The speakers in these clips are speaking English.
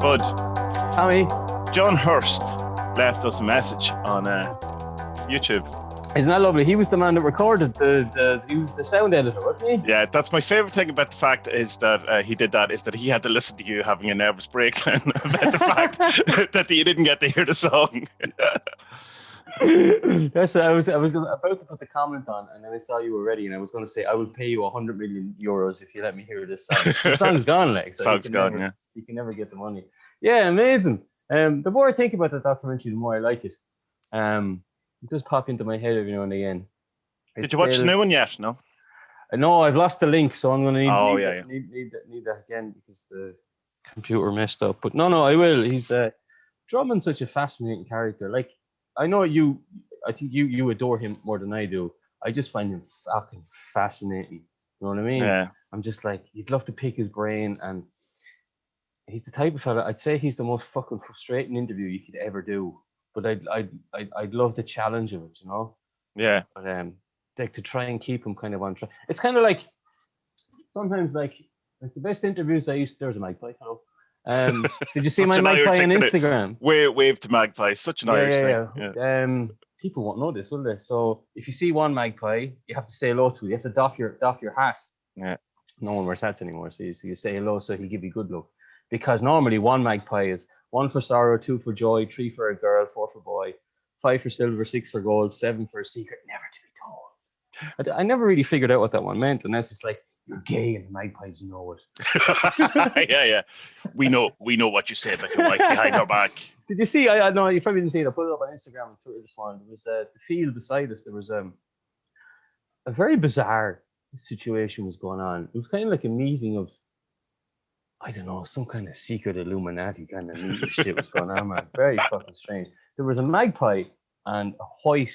Spud. Tommie. John Hurst left us a message on YouTube. Isn't that lovely? He was the man that recorded he was the sound editor, wasn't he? Yeah, that's my favorite thing about the fact is that he did that, is that he had to listen to you having a nervous breakdown about the fact that you didn't get to hear the song. Yes, I was about to put the comment on, and then I saw you were ready, and I was going to say I will pay you 100 million euros if you let me hear this song. The song's gone, like, so Song's gone, yeah. You can never get the money. Yeah, amazing. The more I think about the documentary, the more I like it. It does pop into my head every now and again. Did you watch the new one yet? No. No, I've lost the link, so I'm going to need that again because the computer messed up. But no, I will. He's Drummond's such a fascinating character. Like, I know I think you adore him more than I do. I just find him fucking fascinating. You know what I mean? Yeah. I'm just like, you'd love to pick his brain, and he's the type of fella. I'd say he's the most fucking frustrating interview you could ever do. But I'd love the challenge of it, you know. Yeah. But like to try and keep him kind of on track. It's kind of like sometimes like the best interviews I used. There's a magpie. Hello. Did you see my magpie on Instagram? Wave to magpie. Such an Irish thing. Yeah. People won't know this, will they? So if you see one magpie, you have to say hello to it. You have to doff your hat. Yeah. No one wears hats anymore, so you say hello, so he'll give you good luck. Because normally one magpie is 1 for sorrow, 2 for joy, 3 for a girl, 4 for boy, 5 for silver, 6 for gold, 7 for a secret, never to be told. I never really figured out what that one meant, unless it's like, you're gay and magpies know it. Yeah. We know what you say about your wife behind our back. Did you see? I know you probably didn't see it. I put it up on Instagram and Twitter this morning. There was the field beside us. There was a very bizarre situation was going on. It was kind of like a meeting of, I don't know, some kind of secret Illuminati kind of meeting shit was going on, man. Very fucking strange. There was a magpie and a white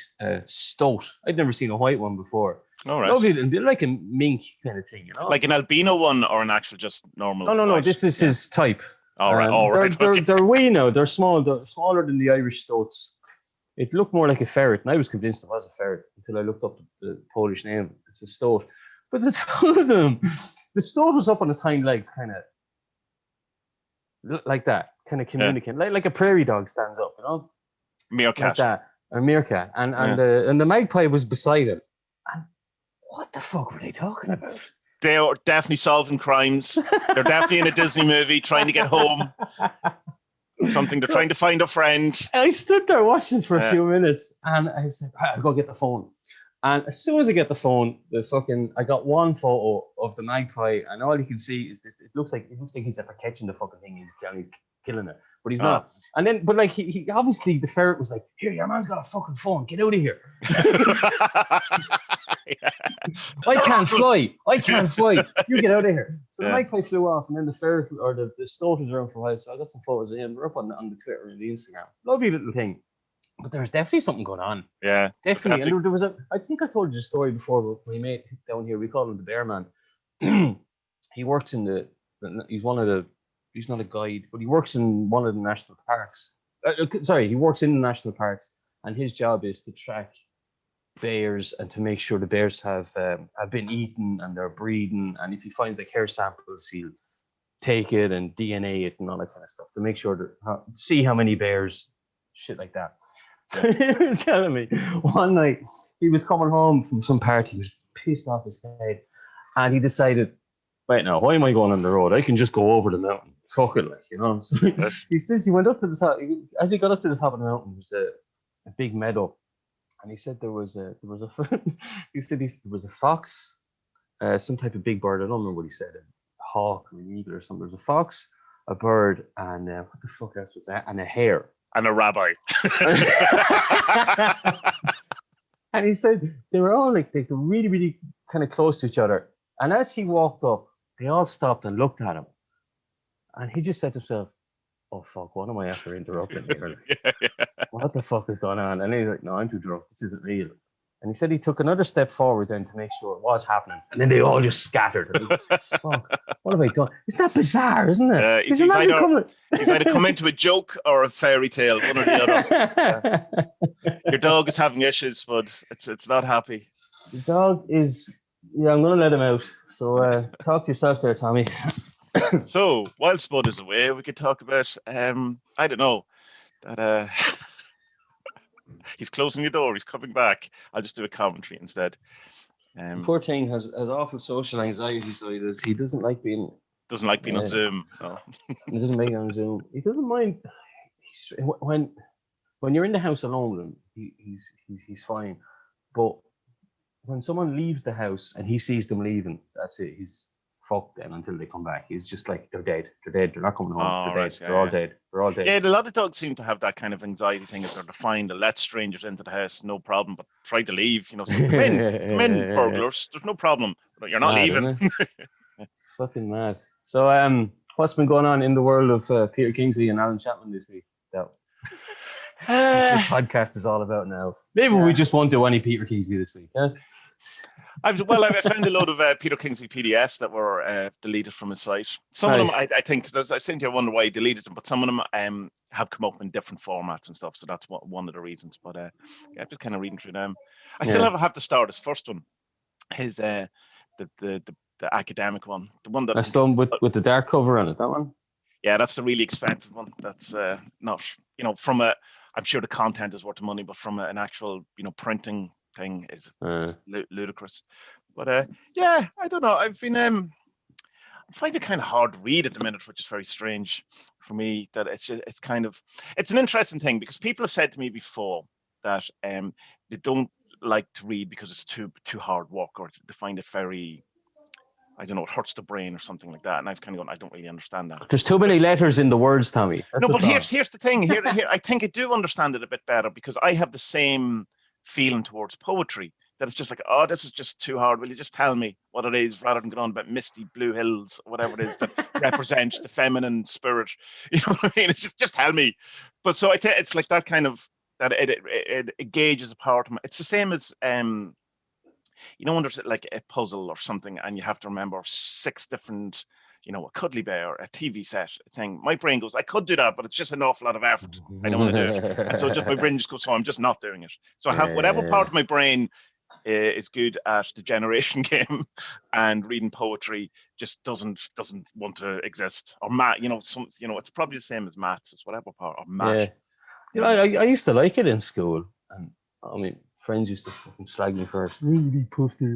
stoat. I'd never seen a white one before. All right. Lovely, and they're like a mink kind of thing, you know? Like an albino one or an actual just normal? No. This is his type. All right. They're wee now. They're small. They're smaller than the Irish stoats. It looked more like a ferret, and I was convinced it was a ferret until I looked up the Polish name. It's a stoat. But the two of them, the stoat was up on his hind legs, kind of like that, kind of communicating, like a prairie dog stands up, you know, meerkat, like that, a meerkat, and the magpie was beside him. And what the fuck were they talking about? They are definitely solving crimes. They're definitely in a Disney movie trying to get home. Something. They're trying to find a friend. I stood there watching for a few minutes, and I was like, I'll go get the phone. And as soon as I get the phone, I got one photo of the magpie, and all you can see is this. It looks like he's ever catching the fucking thing. He's killing it, but he's not. And then, but like he obviously, the ferret was like, "Here, your man's got a fucking phone. Get out of here." I can't fly. You get out of here. So the magpie flew off, and then the ferret or the stoat was around for a while. So I got some photos of him. They're up on the Twitter and the Instagram. Lovely little thing. But there's definitely something going on. Yeah, definitely. And there was I think I told you the story before, but my mate down here, we call him the Bear Man. He works in he's not a guide, but he works in one of the national parks. He works in the national parks, and his job is to track bears and to make sure the bears have been eaten and they're breeding. And if he finds like hair samples, he'll take it and DNA it and all that kind of stuff to make sure see how many bears, shit like that. So he was telling me one night he was coming home from some party, he was pissed off his head, and he decided, wait, now, why am I going on the road? I can just go over the mountain. Fuck it, like, you know. So he says he went up to the top. As he got up to the top of the mountain, there was a big meadow, and he said there was a fox, some type of big bird. I don't remember what he said, a hawk or an eagle or something. There was a fox, a bird, and what the fuck else was that? And a hare. And a rabbi. And he said they were all like, they were really, really kind of close to each other. And as he walked up, they all stopped and looked at him. And he just said to himself, oh, fuck, what am I after interrupting here? What the fuck is going on? And he's like, no, I'm too drunk. This isn't real. And he said he took another step forward then to make sure it was happening. And then they all just scattered. Like, fuck, what have I done? Isn't that bizarre, isn't it? He's either come into a joke or a fairy tale, one or the other. Your dog is having issues, but it's not happy. The dog is, I'm going to let him out. So talk to yourself there, Tommie. So while Spud is away, we could talk about I don't know that he's closing the door. He's coming back. I'll just do a commentary instead. The poor thing has awful social anxiety, so he doesn't like being. Doesn't like being on Zoom. No. He doesn't make it on Zoom. He doesn't mind. When you're in the house alone with him, he's fine. But when someone leaves the house and he sees them leaving, that's it. He's fucked then until they come back. He's just like, they're dead. They're dead. They're not coming home. Oh, they're right, dead. yeah, They're all dead. They're all dead. Yeah, a lot of dogs seem to have that kind of anxiety thing. If they're defined to let strangers into the house, no problem. But try to leave, so come in, burglars. There's no problem. But you're not leaving. Fucking mad. So, what's been going on in the world of Peter Kingsley and Alan Chapman this week? This podcast is all about now. Maybe we just won't do any Peter Kingsley this week, huh? I found a load of Peter Kingsley PDFs that were deleted from his site. Some of them, I think, I seem to wonder why he deleted them, but some of them have come up in different formats and stuff. So that's one of the reasons. But yeah, I'm just kind of reading through them. I still have to start his first one. His the academic one, the one that's done with the dark cover on it. That one. Yeah, that's the really expensive one. That's not, from a. I'm sure the content is worth the money, but from an actual, printing thing is ludicrous. But yeah, I don't know. I've been I'm finding it kind of hard to read at the minute, which is very strange for me. That it's an interesting thing because people have said to me before that they don't like to read because it's too hard work, or they find it very, I don't know, it hurts the brain or something like that. And I've kind of gone, I don't really understand that. There's too many letters in the words, Tommie. No, but here's the thing. Here, I think I do understand it a bit better because I have the same feeling towards poetry. That it's just like, oh, this is just too hard. Will you just tell me what it is rather than going on about misty blue hills or whatever it is that represents the feminine spirit? You know what I mean? It's just tell me. But so I think it's like that kind of, that it gauges a part of my, it's the same as, when there's like a puzzle or something and you have to remember 6 different, a cuddly bear, a TV set, a thing. My brain goes, I could do that, but it's just an awful lot of effort. I don't want to do it. And so my brain just goes, so I'm just not doing it. So I have whatever part of my brain is good at the generation game and reading poetry just doesn't want to exist. Or math, it's probably the same as maths. It's whatever part, or math. Yeah. I used to like it in school. And I mean, friends used to fucking slag me for really puffed it.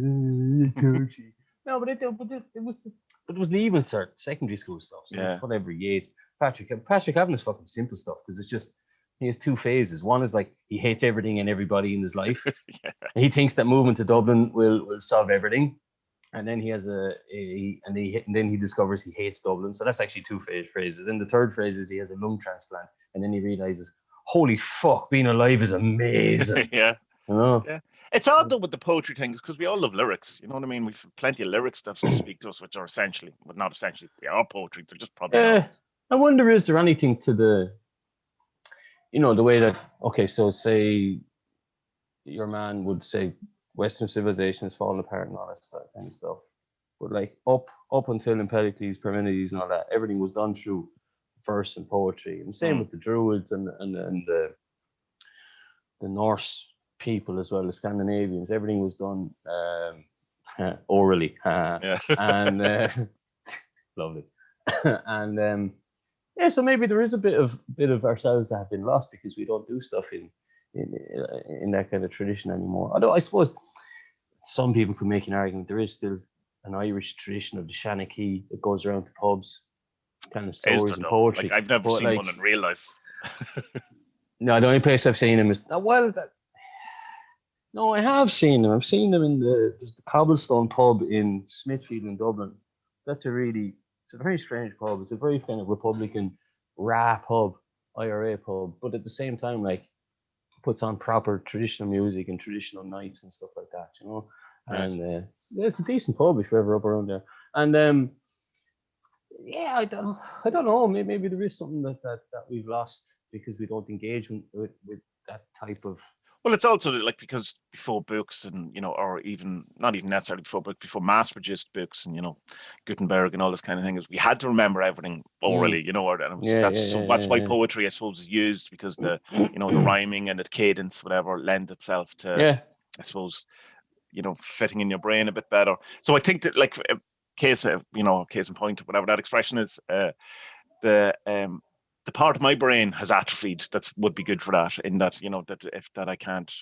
No, but it was leaving cert, secondary school stuff. So whatever he ate. Patrick having this fucking simple stuff because it's just, he has 2 phases. One is like he hates everything and everybody in his life. And he thinks that moving to Dublin will solve everything. And then he has then he discovers he hates Dublin. So that's actually 2 phases. And the third phase is he has a lung transplant, and then he realizes, holy fuck, being alive is amazing. Yeah. Oh. Yeah, it's odd though with the poetry thing because we all love lyrics. You know what I mean? We've plenty of lyrics that speak to us, which are essentially, but not essentially, they are poetry. They're just probably. I wonder, is there anything to the, the way that, okay, so say your man would say Western civilization is falling apart and all that stuff, kind of stuff, but like up until Empedocles, Parmenides, and all that, everything was done through verse and poetry, and same with the Druids and the Norse people as well, the Scandinavians. Everything was done orally, and lovely. And so maybe there is a bit of ourselves that have been lost because we don't do stuff in that kind of tradition anymore. Although I suppose some people could make an argument there is still an Irish tradition of the Shanachie that goes around to pubs, kind of stories and poetry. I've never seen one in real life. No, the only place I've seen him is no, I have seen them. I've seen them in the Cobblestone pub in Smithfield in Dublin. It's a very strange pub. It's a very kind of Republican pub, IRA pub, but at the same time, like, puts on proper traditional music and traditional nights and stuff like that, Right. And it's a decent pub if you're ever up around there. And I don't know. Maybe there is something that we've lost because we don't engage with that type of. Well, it's also like because before books and, or even not even necessarily before books, before mass-produced books and, Gutenberg and all this kind of things, we had to remember everything orally, that's why poetry, I suppose, is used because the, the rhyming and the cadence, whatever, lend itself to, I suppose, fitting in your brain a bit better. So I think that like case in point, or whatever that expression is, the part of my brain has atrophied that would be good for that. In that, that I can't,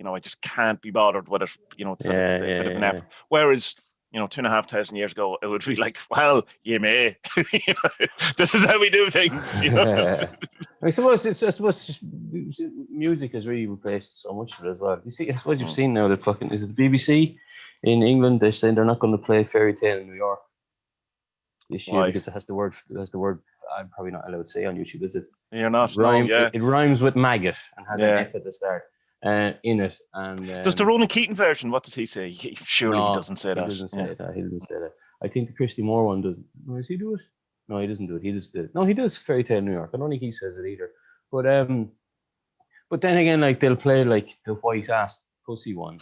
I just can't be bothered with it. It's a bit of an effort. Whereas, 2,500 years ago, it would be like, well, you may. This is how we do things. I suppose music has really replaced so much of it as well. You see, I suppose you've seen now that is it the BBC in England? They're saying they're not going to play Fairy Tale in New York this year because it has the word. I'm probably not allowed to say on YouTube, is it? You're not. It rhymes with maggot and has an F at the start. In it, and does the Ronan Keating version? What does he say? Surely he doesn't say that. He doesn't say that. He doesn't say that. I think the Christy Moore one doesn't. Does he do it? No, he doesn't do it. He just did it. No, he does Fairy Tale New York. I don't think he says it either. But then again, like they'll play like the white ass pussy one.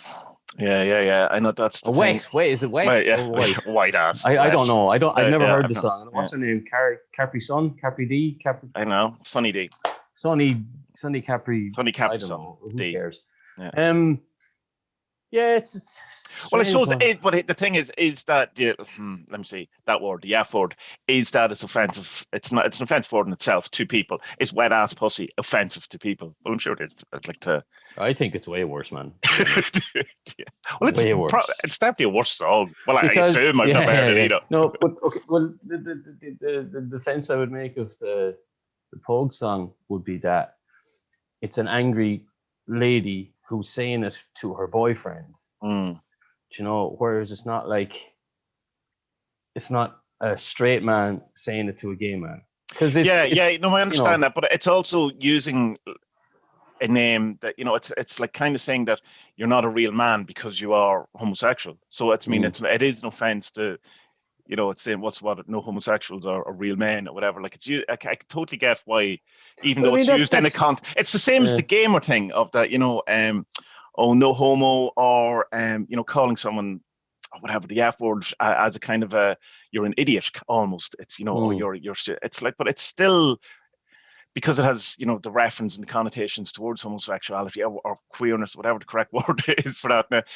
Yeah. I know that's the thing. Wait, is it wet? Wait, yeah. White ass. I don't know. I've never heard the song. What's her name? Capri Sun? Capri D? Capri. I know. Sunny D. Sunny Capri. Sunny Capri Sun. Who D. cares? Yeah. It's well, I suppose but the thing is that let me see that word, the F word, is that it's offensive. It's not. It's an offensive word in itself to people. Is wet ass pussy offensive to people? Well, I'm sure it is. I think it's way worse, man. Well, it's way worse. It's definitely a worse song. Well, I assume I've never heard it either. No, but okay. Well, the defense I would make of the Pogue song would be that it's an angry lady who's saying it to her boyfriend. Whereas it's not a straight man saying it to a gay man. I understand that, but it's also using a name that it's like kind of saying that you're not a real man because you are homosexual. So it is an offense to, it's saying no homosexuals are real men or whatever. Like I totally get why, even though it's used in a it's the same as the gamer thing of that, no homo, or calling someone whatever the F word as a kind of you're an idiot almost. It's or you're it's like, but it's still, because it has the reference and the connotations towards homosexuality or queerness, whatever the correct word is for that.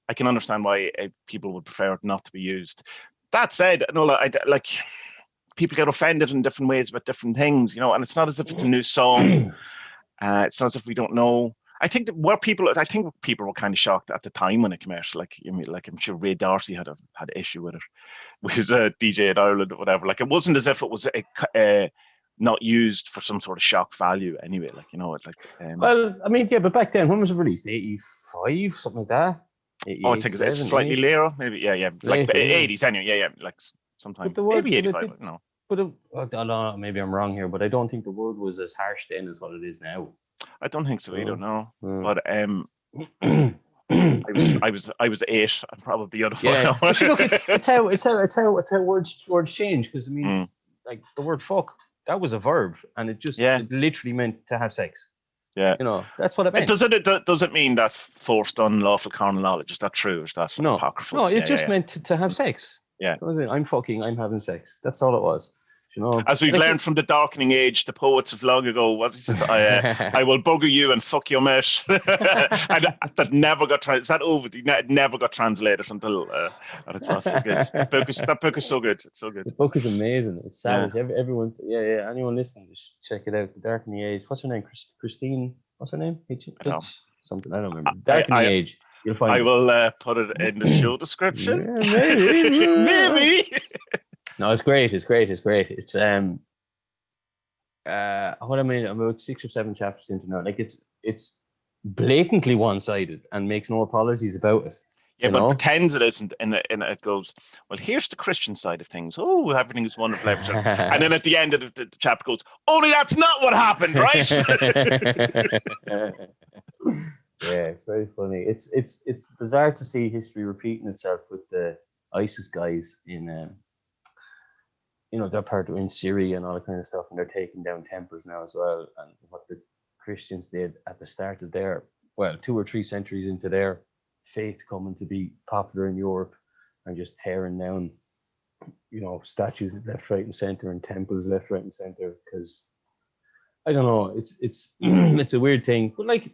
I can understand why people would prefer it not to be used. That said, like people get offended in different ways about different things, and it's not as if it's a new song. It's not as if we don't know. I think people were kind of shocked at the time when it came out. Like I'm sure Ray Darcy had issue with it. He was a DJ in Ireland or whatever. Like it wasn't as if it was not used for some sort of shock value anyway. Like it's like. Well, I mean, yeah, but back then, when was it released? 85, something like that. I think it's slightly later, maybe. Yeah, like the 80s anyway. Yeah, like sometime maybe 85. No. But I don't know, maybe I'm wrong here, but I don't think the word was as harsh then as what it is now. I don't think so either. No, but I was 8. I'm probably on. Yeah, look, it's how words change, because I mean, like the word fuck, that was a verb, and it literally meant to have sex. Yeah, that's what it meant. Does it mean that forced unlawful carnal knowledge? Is that true? Or is that apocryphal? No, it just meant to have sex. Yeah, I'm fucking, I'm having sex. That's all it was. As we've learned from the darkening age, the poets of long ago, what is it? I will bugger you and fuck your mate. And that never got translated. That over? It never got translated until it's not so good. That book is so good. It's so good. The book is amazing. It's savage. Yeah. Everyone, anyone listening, just check it out. The Darkening Age. What's her name? Christine. What's her name? Something I don't remember. Darkening Age. You'll find. I will put it in the show description. Yeah, maybe. No, it's great. It's what I mean, about 6 or 7 chapters into now. Like it's blatantly one-sided and makes no apologies about it. Yeah, but pretends it isn't, and it goes, well, here's the Christian side of things. Oh, everything is wonderful, everything. And then at the end of the chapter goes, only that's not what happened, right? Yeah, it's very funny. It's bizarre to see history repeating itself with the ISIS guys in they're part of in Syria and all that kind of stuff, and they're taking down temples now as well. And what the Christians did at the start of 2 or 3 centuries into their faith coming to be popular in Europe, and just tearing down, statues left, right, and center, and temples left, right, and center. Because I don't know, it's it's a weird thing, but like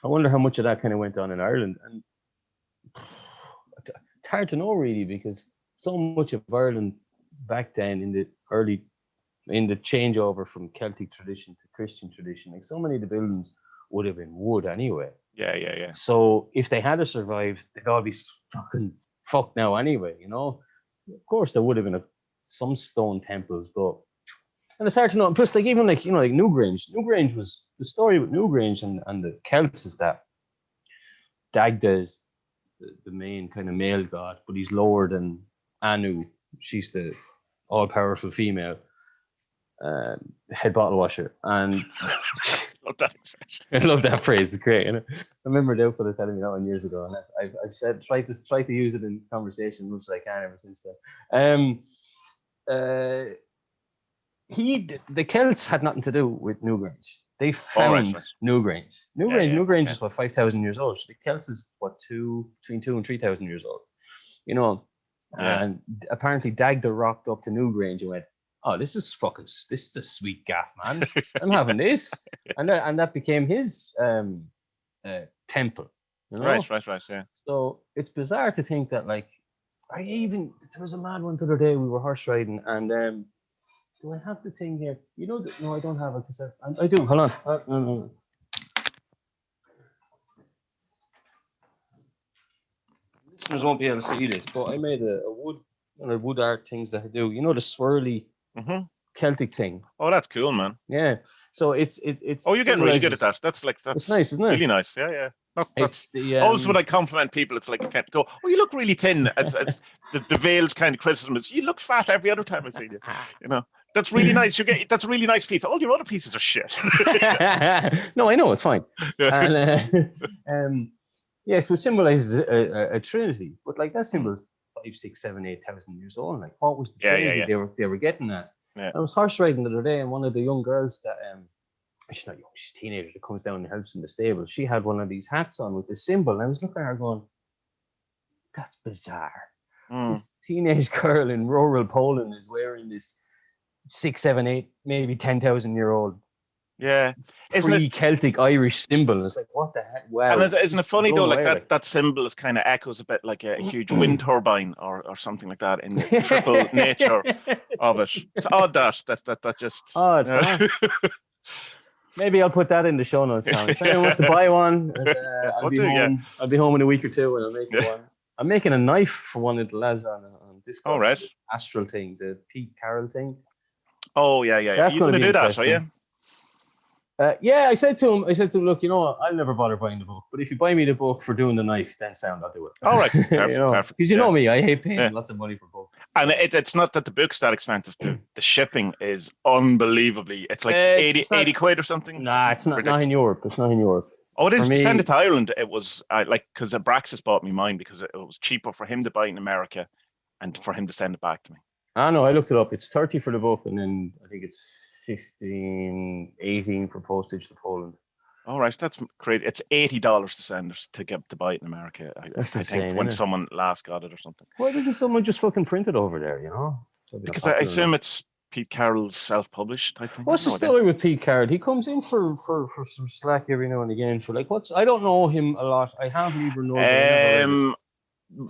I wonder how much of that kind of went on in Ireland, and it's hard to know really, because so much of Ireland back then in the changeover from Celtic tradition to Christian tradition, like so many of the buildings would have been wood anyway. Yeah. So if they had survived, they'd all be fucking fucked now anyway, you know. Of course, there would have been some stone temples, but and it's hard to know. Plus, like even like like Newgrange. Newgrange was the story with Newgrange and the Celts is that Dagda is the main kind of male god, but he's lower than Anu. She's the all-powerful female head bottle washer, and Love that expression. I love that phrase. It's great. And I remember Dale telling me that one years ago, and I've said try to use it in conversation much as I can ever since then. The Celts had nothing to do with Newgrange. They found Newgrange. Newgrange is what 5,000 years old. So the Celts is what between 2,000 and 3,000 years old. You know, and apparently Dagda rocked up to Newgrange and went, "Oh, this is a sweet gaff, man. I'm having this," and that became his temple. You know? Right, yeah. So it's bizarre to think that like there was a mad one the other day. We were horse riding and. Do I have the thing here? You know, no, I don't have it because I do. Hold on. No. Listeners won't be able to see this, but I made a wood art things that I do. You know, the swirly Celtic thing. Oh, that's cool, man. Yeah. So it's. Oh, you're getting really good at that. That's it's nice, isn't it? Really nice. Yeah. It's the. Always when I compliment people, it's like you can't go, "Oh, you look really thin." It's the veiled kind of criticism is, "You look fat every other time I see you." You know. That's really nice. That's a really nice piece. All your other pieces are shit. No, I know it's fine. Yeah. And so it symbolizes a trinity, but like that symbol is 5, 6, 7, 8,000 years old. Like, what was the trinity they were getting at? Yeah. I was horse riding the other day, and one of the young girls that she's not young, she's a teenager that comes down and helps in the stable. She had one of these hats on with the symbol, and I was looking at her going, "That's bizarre." This teenage girl in rural Poland is wearing this 6, 7, 8, maybe 10,000-year-old, pre-Celtic Irish symbol. It's like, what the heck? Wow! And isn't it funny though? Like that symbol is kind of echoes a bit like a huge wind turbine or something like that in the triple nature of it. It's odd that just. Odd. Maybe I'll put that in the show notes, Tom. If anyone wants to buy one, I'll be home in a week or two, and I'll make one. I'm making a knife for one of the lads on Discord. All right. Astral thing, the Pete Carroll thing. Oh yeah. That's You're going to do that, are you? I said to him, look, you know what? I'll never bother buying the book, but if you buy me the book for doing the knife, then I'll do it. All right, perfect. Because you know me, I hate paying lots of money for books. And it's not that the book's that expensive. The shipping is unbelievably. It's like 80 quid or something. Nah, it's not in Europe. It's not in Europe. Oh, it is. To send it to Ireland, it was because Abraxas bought me mine because it was cheaper for him to buy it in America and for him to send it back to me. I know. I looked it up. It's 30 for the book, and then I think it's 15, 18 for postage to Poland. All right, that's great. It's $80 to send it to buy it in America. I think when someone last got it or something. Why doesn't someone just fucking print it over there? You know? Because I assume it's Pete Carroll's self-published type thing. What's the story with Pete Carroll? He comes in for some slack every now and again. For like, I don't know him a lot. I have Libra known.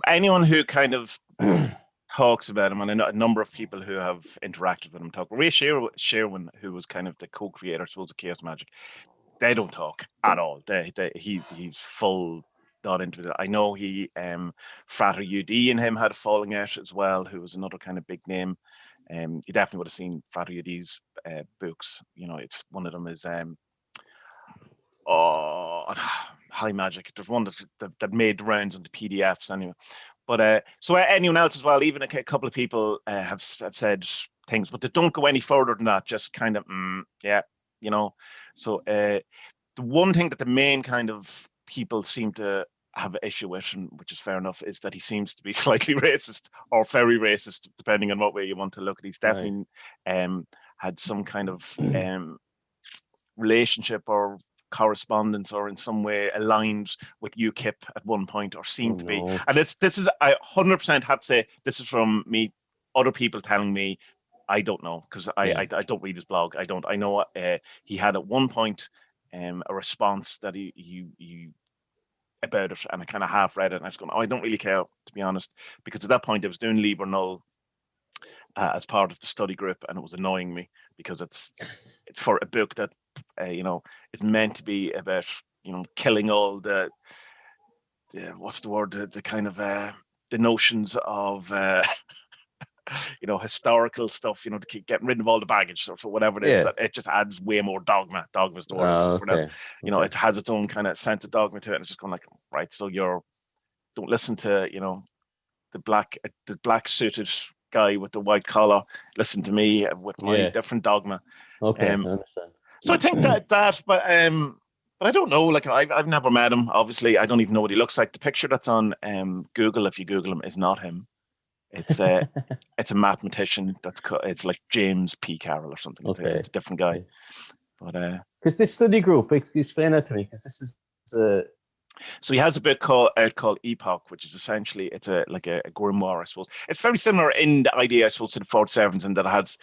Anyone who kind of talks about him, and a number of people who have interacted with him talk. Ray Sherwin, who was kind of the co-creator, of Chaos Magic, they don't talk at all. He's full dot into it. I know Frater UD and him had a falling out as well, who was another kind of big name. You definitely would have seen Frater UD's books. You know, it's one of them is High Magic. There's one that made the rounds on the PDFs anyway. But so anyone else as well, even a couple of people have said things, but they don't go any further than that. Just kind of, you know. So the one thing that the main kind of people seem to have an issue with, and which is fair enough, is that he seems to be slightly racist or very racist, depending on what way you want to look at it. He's definitely had some kind of relationship or correspondence or in some way aligned with UKIP at one point or seemed to be. And this is, I 100% have to say, this is from me, other people telling me, I don't know, because I don't read his blog. I know he had at one point a response that he about it, and I kind of half read it, and I was going, oh, I don't really care, to be honest, because at that point I was doing Liber Null as part of the study group, and it was annoying me because it's for a book that is meant to be about killing all the what's the word, the kind of the notions of historical stuff, to keep getting rid of all the baggage or whatever it is. That it just adds way more dogma. Dogma's the word for that. It has its own kind of sense of dogma to it, and it's just going like, right, so don't listen to the black suited guy with the white collar. Listen to me with my different dogma. Okay, I understand. So I think that, but I don't know. Like I've never met him. Obviously, I don't even know what he looks like. The picture that's on Google, if you Google him, is not him. It's it's a mathematician. It's like James P. Carroll or something. It's a different guy. But because this study group, explain that to me, because this is so he has a book called Epoch, which is essentially it's a grimoire, I suppose. It's very similar in the idea, I suppose, to the 47s, and that it has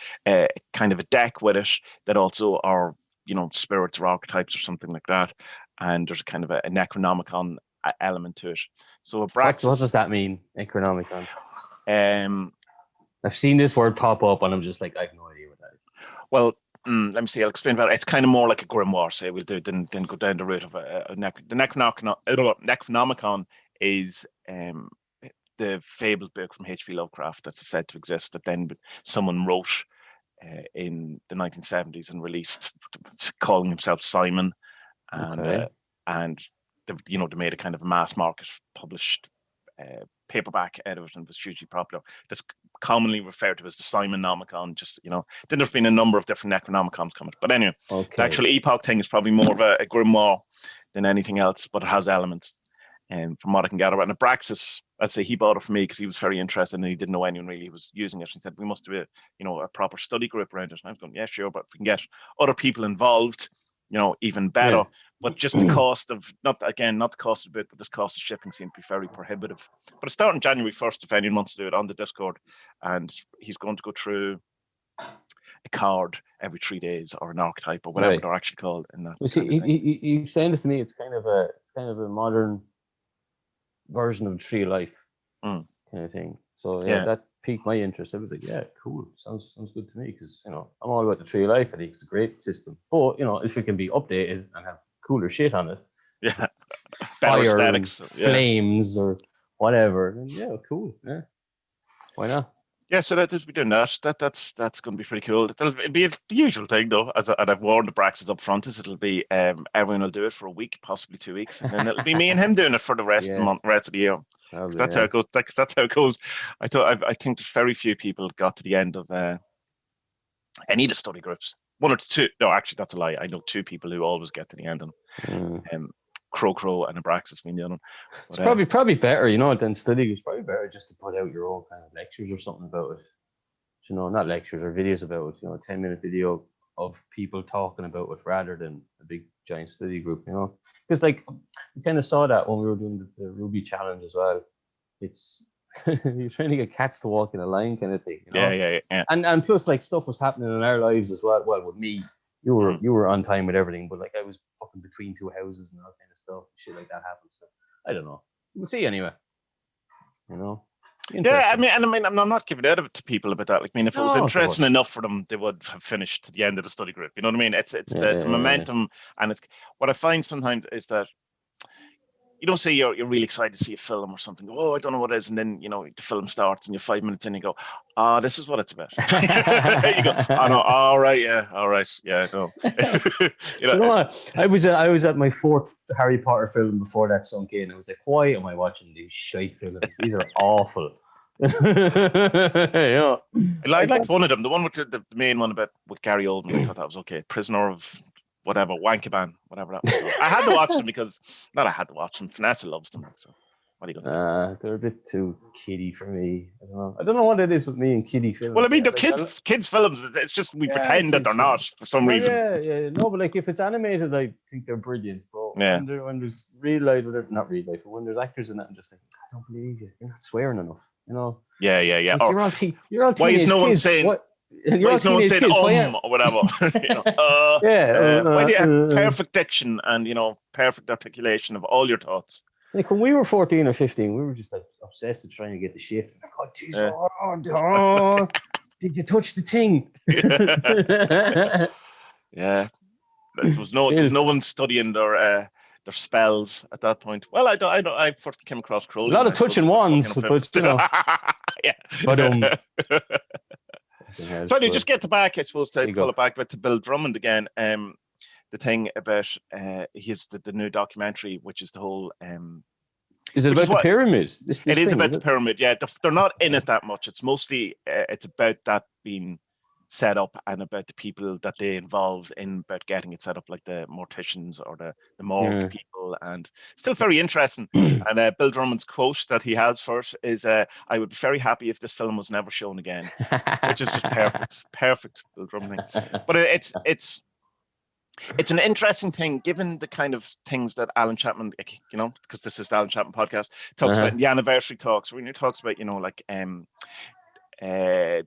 kind of a deck with it that also are spirits or archetypes or something like that, and there's kind of a Necronomicon element to it. So what does that mean, Necronomicon? I've seen this word pop up, and I'm just like, I have no idea what that is. Well, let me see. I'll explain about it. It's kind of more like a grimoire. Say we'll do then go down the route of the Necronomicon is the fabled book from H.P. Lovecraft that's said to exist, that then someone wrote in the 1970s and released, calling himself Simon, and they made a kind of a mass market published paperback out of it, and was hugely popular. That's commonly referred to as the Simonomicon. Then there's been a number of different Necronomicons coming. But anyway, the actual Epoch thing is probably more of a grimoire than anything else, but it has elements. And from what I can gather, and Abraxas, I'd say he bought it for me because he was very interested and he didn't know anyone really was using it. He said, we must do a proper study group around it. And I was going, yeah, sure, but if we can get other people involved, even better. Yeah. But just the cost of, not the cost of the book, but this cost of shipping seemed to be very prohibitive. But it's starting January 1st, if anyone wants to do it, on the Discord. And he's going to go through a card every 3 days, or an archetype, or whatever they're actually called. In that, he explained it to me. It's kind of a modern version of Tree of Life kind of thing. So that piqued my interest. I was like, yeah, cool. Sounds good to me, because I'm all about the Tree of Life. I think it's a great system. But if it can be updated and have cooler shit on it, better aesthetics, flames or whatever, then cool. Yeah, why not? Yeah, so that is, we're doing that. That's going to be pretty cool. It'll be the usual thing, though. And I've warned the Braxes up front. It'll be everyone will do it for a week, possibly 2 weeks, and then it'll be me and him doing it for the rest of the month, rest of the year. That's how it goes. That's how it goes. I think there's very few people got to the end of any of the study groups. One or two. No, actually, that's a lie. I know 2 people who always get to the end of them. Crow and Abraxas being the other one. But, it's probably better, than studying. It's probably better just to put out your own kind of lectures or something about it. Not lectures or videos about it. A 10-minute video of people talking about it rather than a big giant study group. Because we kind of saw that when we were doing the Ruby challenge as well. It's you're trying to get cats to walk in a line kind of thing. Yeah. And plus, stuff was happening in our lives as well. Well, with me, you were on time with everything, but I was fucking between 2 houses and all kind of stuff. Shit like that happens. So I don't know. We'll see anyway. Yeah, I mean, I'm not giving it to people about that. If it was interesting enough for them, they would have finished to the end of the study group. You know what I mean? It's the momentum, and it's what I find sometimes is that you don't say you're really excited to see a film or something. Oh, I don't know what it is, and then the film starts, and you're 5 minutes in, and you go, this is what it's about. You go, oh no, all right, yeah, no. You know what? I was at my 4th Harry Potter film before that sunk in. I was like, why am I watching these shite films? These are awful. I liked one of them, the one with the main one with Gary Oldman. I thought that was okay. Prisoner of whatever, Wankaban, whatever that was. I had to watch them because, Vanessa loves them. So what are you going to do? They're a bit too kiddie for me. I don't know what it is with me and kiddie films. Well, I mean, they're kids films. It's just we pretend that they're not for some reason. Yeah. No, but if it's animated, I think they're brilliant. But when there's real life, not real life, but when there's actors in that, I'm just like, I don't believe you. You're not swearing enough. Yeah. You're all teenage why is no one saying? What? Why is no one saying or whatever? Why do you have perfect diction and perfect articulation of all your thoughts? Like when we were 14 or 15, we were just like obsessed with trying to get the shift. Like, oh, geez, did you touch the thing? Yeah. There was no one studying their spells at that point. Well, I don't. I first came across Crowley. A lot of touching wands, but you know. Yeah. But So you just get the back, I suppose, to pull it back, but to Bill Drummond again. The thing about his the new documentary, which is the whole. Is it about the pyramid? It is about the pyramid. Yeah, they're not in it that much. It's mostly it's about that being set up and about the people that they involve in about getting it set up, like the morticians or the morgue people, and still very interesting. And Bill Drummond's quote that he has for it is, "I would be very happy if this film was never shown again," which is just perfect Bill Drummond thing. But it's an interesting thing, given the kind of things that Alan Chapman, you know, because this is the Alan Chapman podcast, talks about in the anniversary talks, when he talks about, you know, like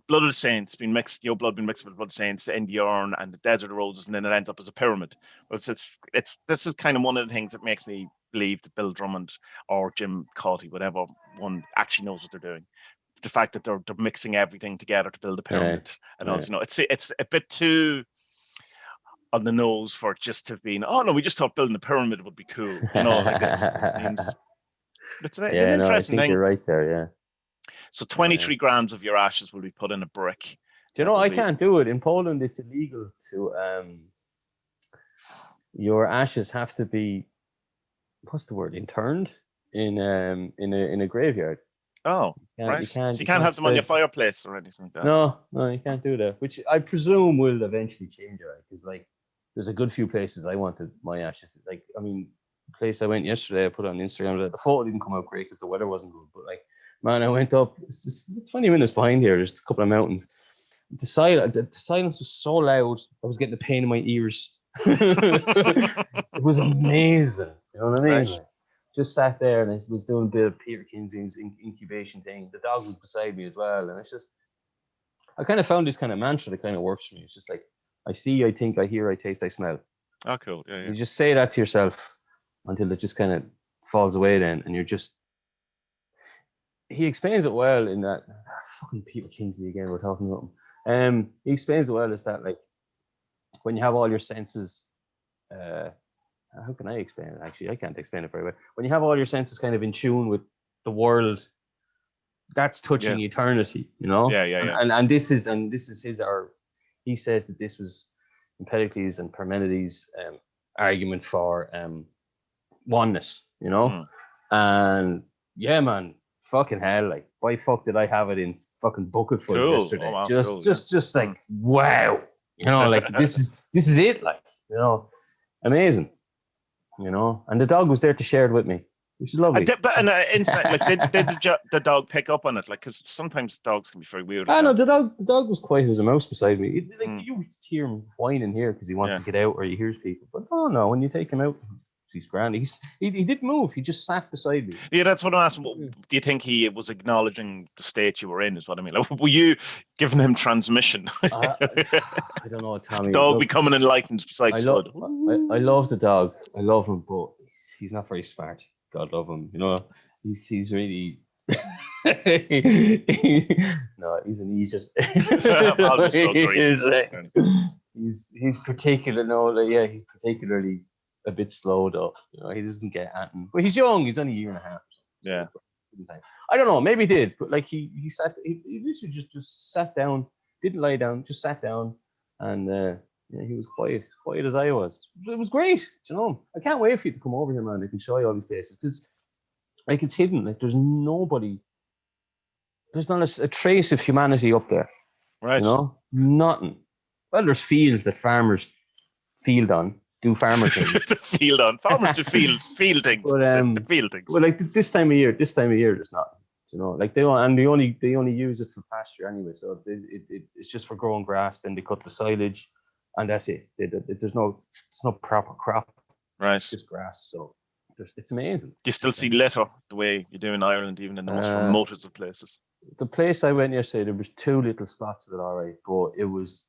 blood of the saints being mixed, your blood being mixed with blood of the saints in the urn and the desert of roses, and then it ends up as a pyramid. Well, it's this is kind of one of the things that makes me believe that Bill Drummond or Jim Cauty, whatever one, actually knows what they're doing. The fact that they're mixing everything together to build a pyramid, and also, you know, it's a bit too on the nose for it just to have been, oh no, we just thought building a pyramid would be cool, you know, like it's an interesting thing. You're right there, yeah. So 23 grams of your ashes will be put in a brick. Do you know, I can't do it. In Poland, it's illegal to, your ashes have to be, what's the word, interned in a graveyard. Oh, right. So you can't have them on your fireplace or anything like that. No, you can't do that, which I presume will eventually change, right? Because, like, there's a good few places I wanted my ashes. Like, I mean, the place I went yesterday, I put it on Instagram. The photo didn't come out great because the weather wasn't good. But, like, man, I went up, it's just 20 minutes behind here. There's a couple of mountains. The silence was so loud, I was getting the pain in my ears. It was amazing. You know what I mean? Right. Like, just sat there and I was doing a bit of Peter Kinsey's incubation thing. The dog was beside me as well. And it's just, I kind of found this kind of mantra that kind of works for me. It's just like, I see, I think, I hear, I taste, I smell. Oh, cool. Yeah. You just say that to yourself until it just kind of falls away then. And you're just, he explains it well in that, fucking Peter Kingsley again, we're talking about him. He explains it well is that, like, when you have all your senses, how can I explain it? Actually, I can't explain it very well. When you have all your senses kind of in tune with the world, that's touching eternity, you know? Yeah. And this is his, or he says that this was Empedocles and Parmenides' argument for oneness, you know? And yeah, man, fucking hell, like, why fuck did I have it in fucking bucket full yesterday? Oh, wow, just like, wow, you know, like, this is it, like, you know, amazing, you know. And the dog was there to share it with me, which is lovely. But inside, like, did the dog pick up on it? Like, because sometimes dogs can be very weird. I know the dog was quiet as a mouse beside me. You hear him whining here because he wants to get out, or he hears people. But no, when you take him out, he's grand. He didn't move. He just sat beside me. Yeah, that's what I'm asking. Do you think he was acknowledging the state you were in? Is what I mean. Like, were you giving him transmission? I don't know, Tommie. The dog becoming enlightened beside Spud. I love the dog. I love him, but he's not very smart. God love him. You know, he's really. No, he's an idiot. He's particularly he's particularly a bit slow though. You know, he doesn't get at him. But he's young. He's only a year and a half. Yeah. I don't know. Maybe he did, but like he sat. He literally just sat down. Didn't lie down. Just sat down, and he was quiet as I was. It was great. You know, I can't wait for you to come over here, man. I can show you all these places because, like, it's hidden. Like, there's nobody. There's not a trace of humanity up there. Right. You know, nothing. Well, there's fields that farmers field on. Do farmer things. Farmers do field things. But, field things. Well, like this time of year, there's not. You know, like they only use it for pasture anyway. So it's just for growing grass. Then they cut the silage, and that's it. There's no proper crop. Right. It's just grass. So it's amazing. Do you still see litter the way you do in Ireland, even in the most remote of places? The place I went yesterday, there was two little spots of it, all right, but it was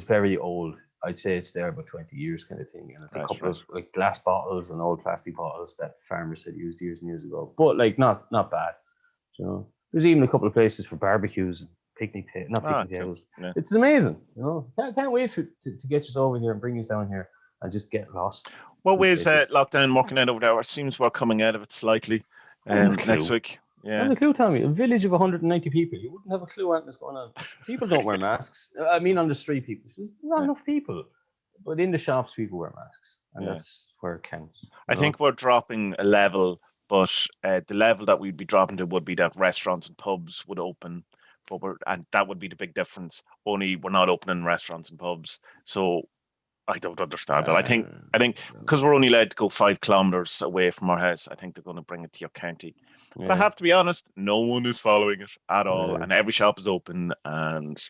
very old. I'd say it's there about 20 years kind of thing. And it's a couple Right. of like glass bottles and old plastic bottles that farmers had used years and years ago. But like not bad. You know, there's even a couple of places for barbecues and picnic tables. Yeah. It's amazing. You know, can't wait to get you over here and bring you down here and just get lost. What way is lockdown working out over there? It seems we're coming out of it slightly next week. I have a clue, Tommy. A village of 190 people. You wouldn't have a clue what was going on. People don't wear masks. I mean, on the street, people. There's not enough people. But in the shops, people wear masks. And that's where it counts. I think we're dropping a level, but the level that we'd be dropping to would be that restaurants and pubs would open. And that would be the big difference. Only we're not opening restaurants and pubs. So I don't understand it. I think because we're only allowed to go 5 kilometers away from our house, I think they're going to bring it to your county. Yeah. But I have to be honest, no one is following it at all, and every shop is open, and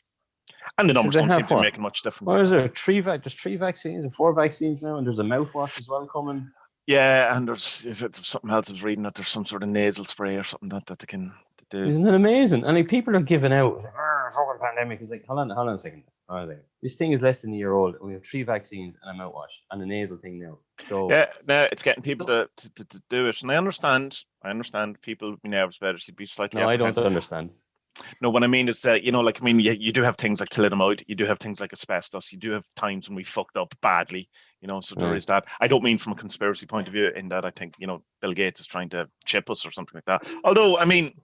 the numbers don't seem to be making much difference. What is there? There's 3 vaccines and 4 vaccines now, and there's a mouthwash as well coming. Yeah, and there's something else I was reading that there's some sort of nasal spray or something that they can do. Isn't it amazing? And like people are giving out. Fucking pandemic is like, hold on a second. This thing is less than a year old. We have 3 vaccines and a mouthwash and a nasal thing now. So yeah, no, it's getting people to do it, and I understand. People would be nervous about it. You'd be slightly. No, I don't understand. No, what I mean is that, you do have things like thalidomide, you do have things like asbestos, you do have times when we fucked up badly, so there is that. I don't mean from a conspiracy point of view, in that I think, Bill Gates is trying to chip us or something like that. Although, I mean,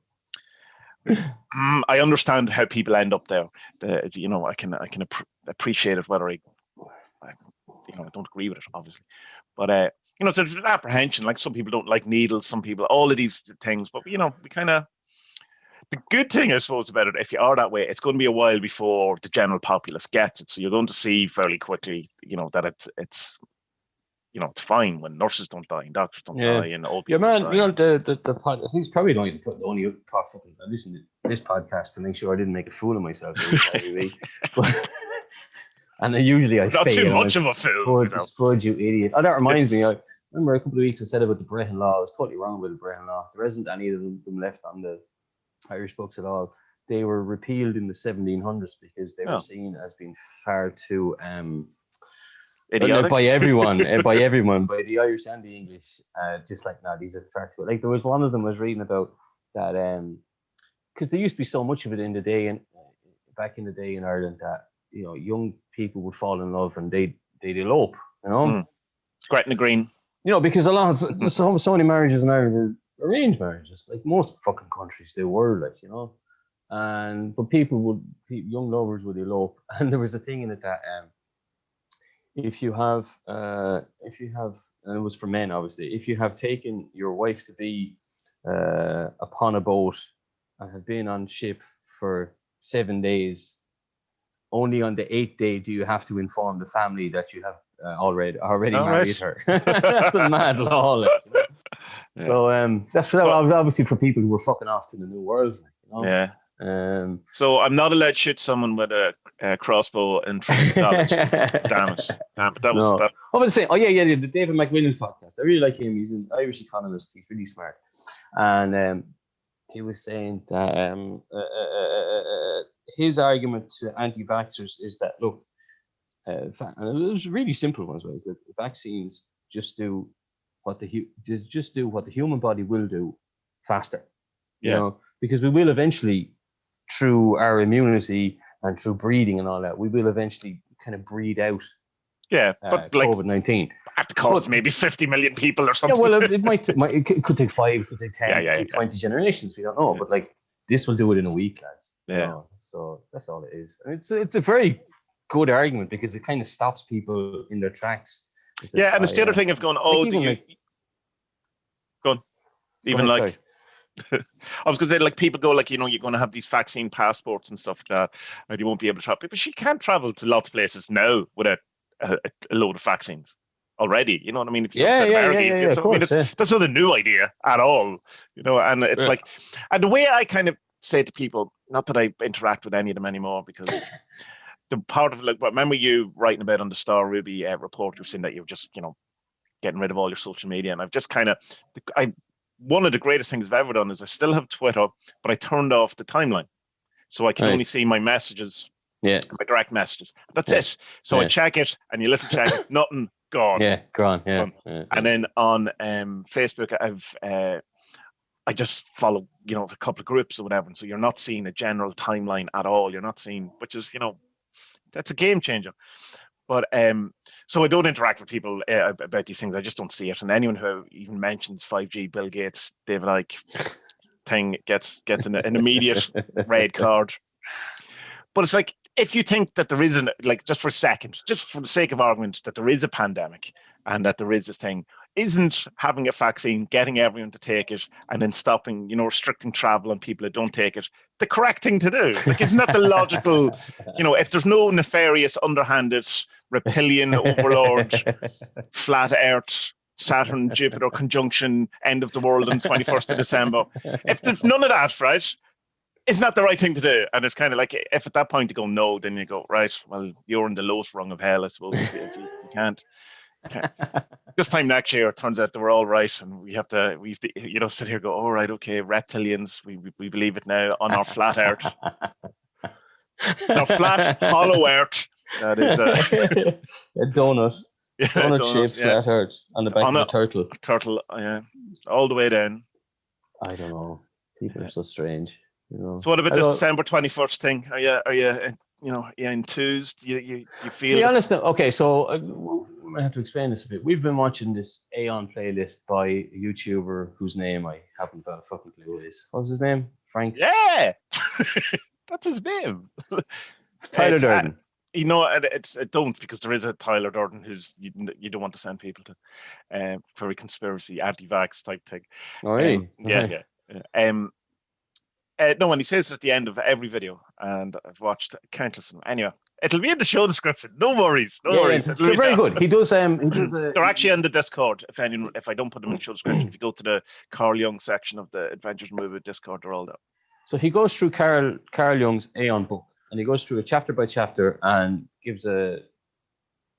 I understand how people end up there. I can appreciate it, whether I don't agree with it, obviously. But, so there's an apprehension, like some people don't like needles, some people, all of these things, but, we kind of, the good thing, I suppose, about it, if you are that way, it's going to be a while before the general populace gets it. So you're going to see fairly quickly, that it's fine when nurses don't die and doctors don't die and old people. Yeah, man. The he's probably the only talk fucking. I listen to this podcast to make sure I didn't make a fool of myself every week. And usually I not fail. Too much of a fool. Spud, you idiot! Oh, that reminds me. I remember a couple of weeks I said about the Brehon Law. I was totally wrong with the Brehon Law. There isn't any of them left on the Irish books at all. They were repealed in the 1700s because they were seen as being far too idiotic by everyone, by the Irish and the English. Just like, these are far too. Like there was one of them I was reading about that because there used to be so much of it in the day and back in the day in Ireland that young people would fall in love and they'd elope. Gretna Green. Because a lot of so many marriages in Ireland were arranged marriages, like most fucking countries they were, like, but young lovers would elope, and there was a thing in it that if you have and it was for men obviously, if you have taken your wife to be upon a boat and have been on ship for 7 days, only on the 8th day do you have to inform the family that you have already married her. That's a mad law. Like, Yeah. So that's obviously for people who were fucking off to the new world. Yeah. So I'm not allowed to shoot someone with a crossbow in front of college. Damn it. That was that. I was saying, the David McWilliams podcast. I really like him. He's an Irish economist. He's really smart. And he was saying that his argument to anti-vaxxers is that, look, and it was really simple ones, is that vaccines just do what the human body will do faster. Because we will eventually, through our immunity and through breeding and all that, we will eventually kind of breed out. Yeah, but like COVID-19 at the cost of maybe 50 million people or something. Yeah, well, it could take 5, it could take 10, 20 generations. We don't know, but like this will do it in a week, lads. Yeah. So that's all it is. And it's a very good argument because it kind of stops people in their tracks. Yeah, and it's the other thing of going, I was going to say, like, people go, like, you're going to have these vaccine passports and stuff like that, and you won't be able to travel. But she can't travel to lots of places now without a load of vaccines already. You know what I mean? If you that's not a new idea at all. And it's like, and the way I kind of say to people, not that I interact with any of them anymore, because the part of, like, remember you writing about on the Star Ruby report, you've seen that you're just, getting rid of all your social media, and I've just kind of, one of the greatest things I've ever done is I still have Twitter, but I turned off the timeline. So I can only see my messages Yeah. My direct messages. That's it. So I check it, and you little check it, nothing, gone. Yeah, gone. Yeah. Gone. And then on Facebook, I just follow, a couple of groups or whatever. And so you're not seeing a general timeline at all. You're not seeing, which is, that's a game changer. But so I don't interact with people about these things. I just don't see it. And anyone who even mentions 5G, Bill Gates, David Icke thing gets an immediate red card. But it's like, if you think that there isn't, like, just for a second, just for the sake of argument, that there is a pandemic and that there is this thing, isn't having a vaccine, getting everyone to take it, and then stopping, restricting travel on people that don't take it, the correct thing to do? Like, isn't that the logical, if there's no nefarious, underhanded, reptilian overlord, flat Earth, Saturn and Jupiter conjunction, end of the world on 21st of December, if there's none of that, right, it's not the right thing to do. And it's kind of like, if at that point you go no, then you go, right, well, you're in the lowest rung of hell, I suppose, if you can't. Okay. This time next year, it turns out they were all right, and we have to sit here and go, all right, okay, reptilians, we believe it now on our flat Earth. Our flat, hollow Earth. That is a donut. Yeah, donut-shaped flat Earth on the back of a turtle. Turtle, yeah, all the way down. I don't know. People are so strange. So what about this December 21st thing? Are you enthused? You feel? To be honest, okay. So we might have to explain this a bit. We've been watching this Aeon playlist by a YouTuber whose name I haven't got a fucking clue what is. What was his name? Frank. Yeah, that's his name. Tyler Durden. Don't, because there is a Tyler Durden who's you don't want to send people to for a conspiracy, anti-vax type thing. Oh, really? Yeah. No, and he says it at the end of every video, and I've watched countless of them. Anyway, it'll be in the show description. No worries. They're very good. He does. They're actually in the Discord. If I don't put them in the show description, if you go to the Carl Jung section of the Adventures Movie Discord, they're all there. So he goes through Carl Jung's Aeon book, and he goes through it chapter by chapter and gives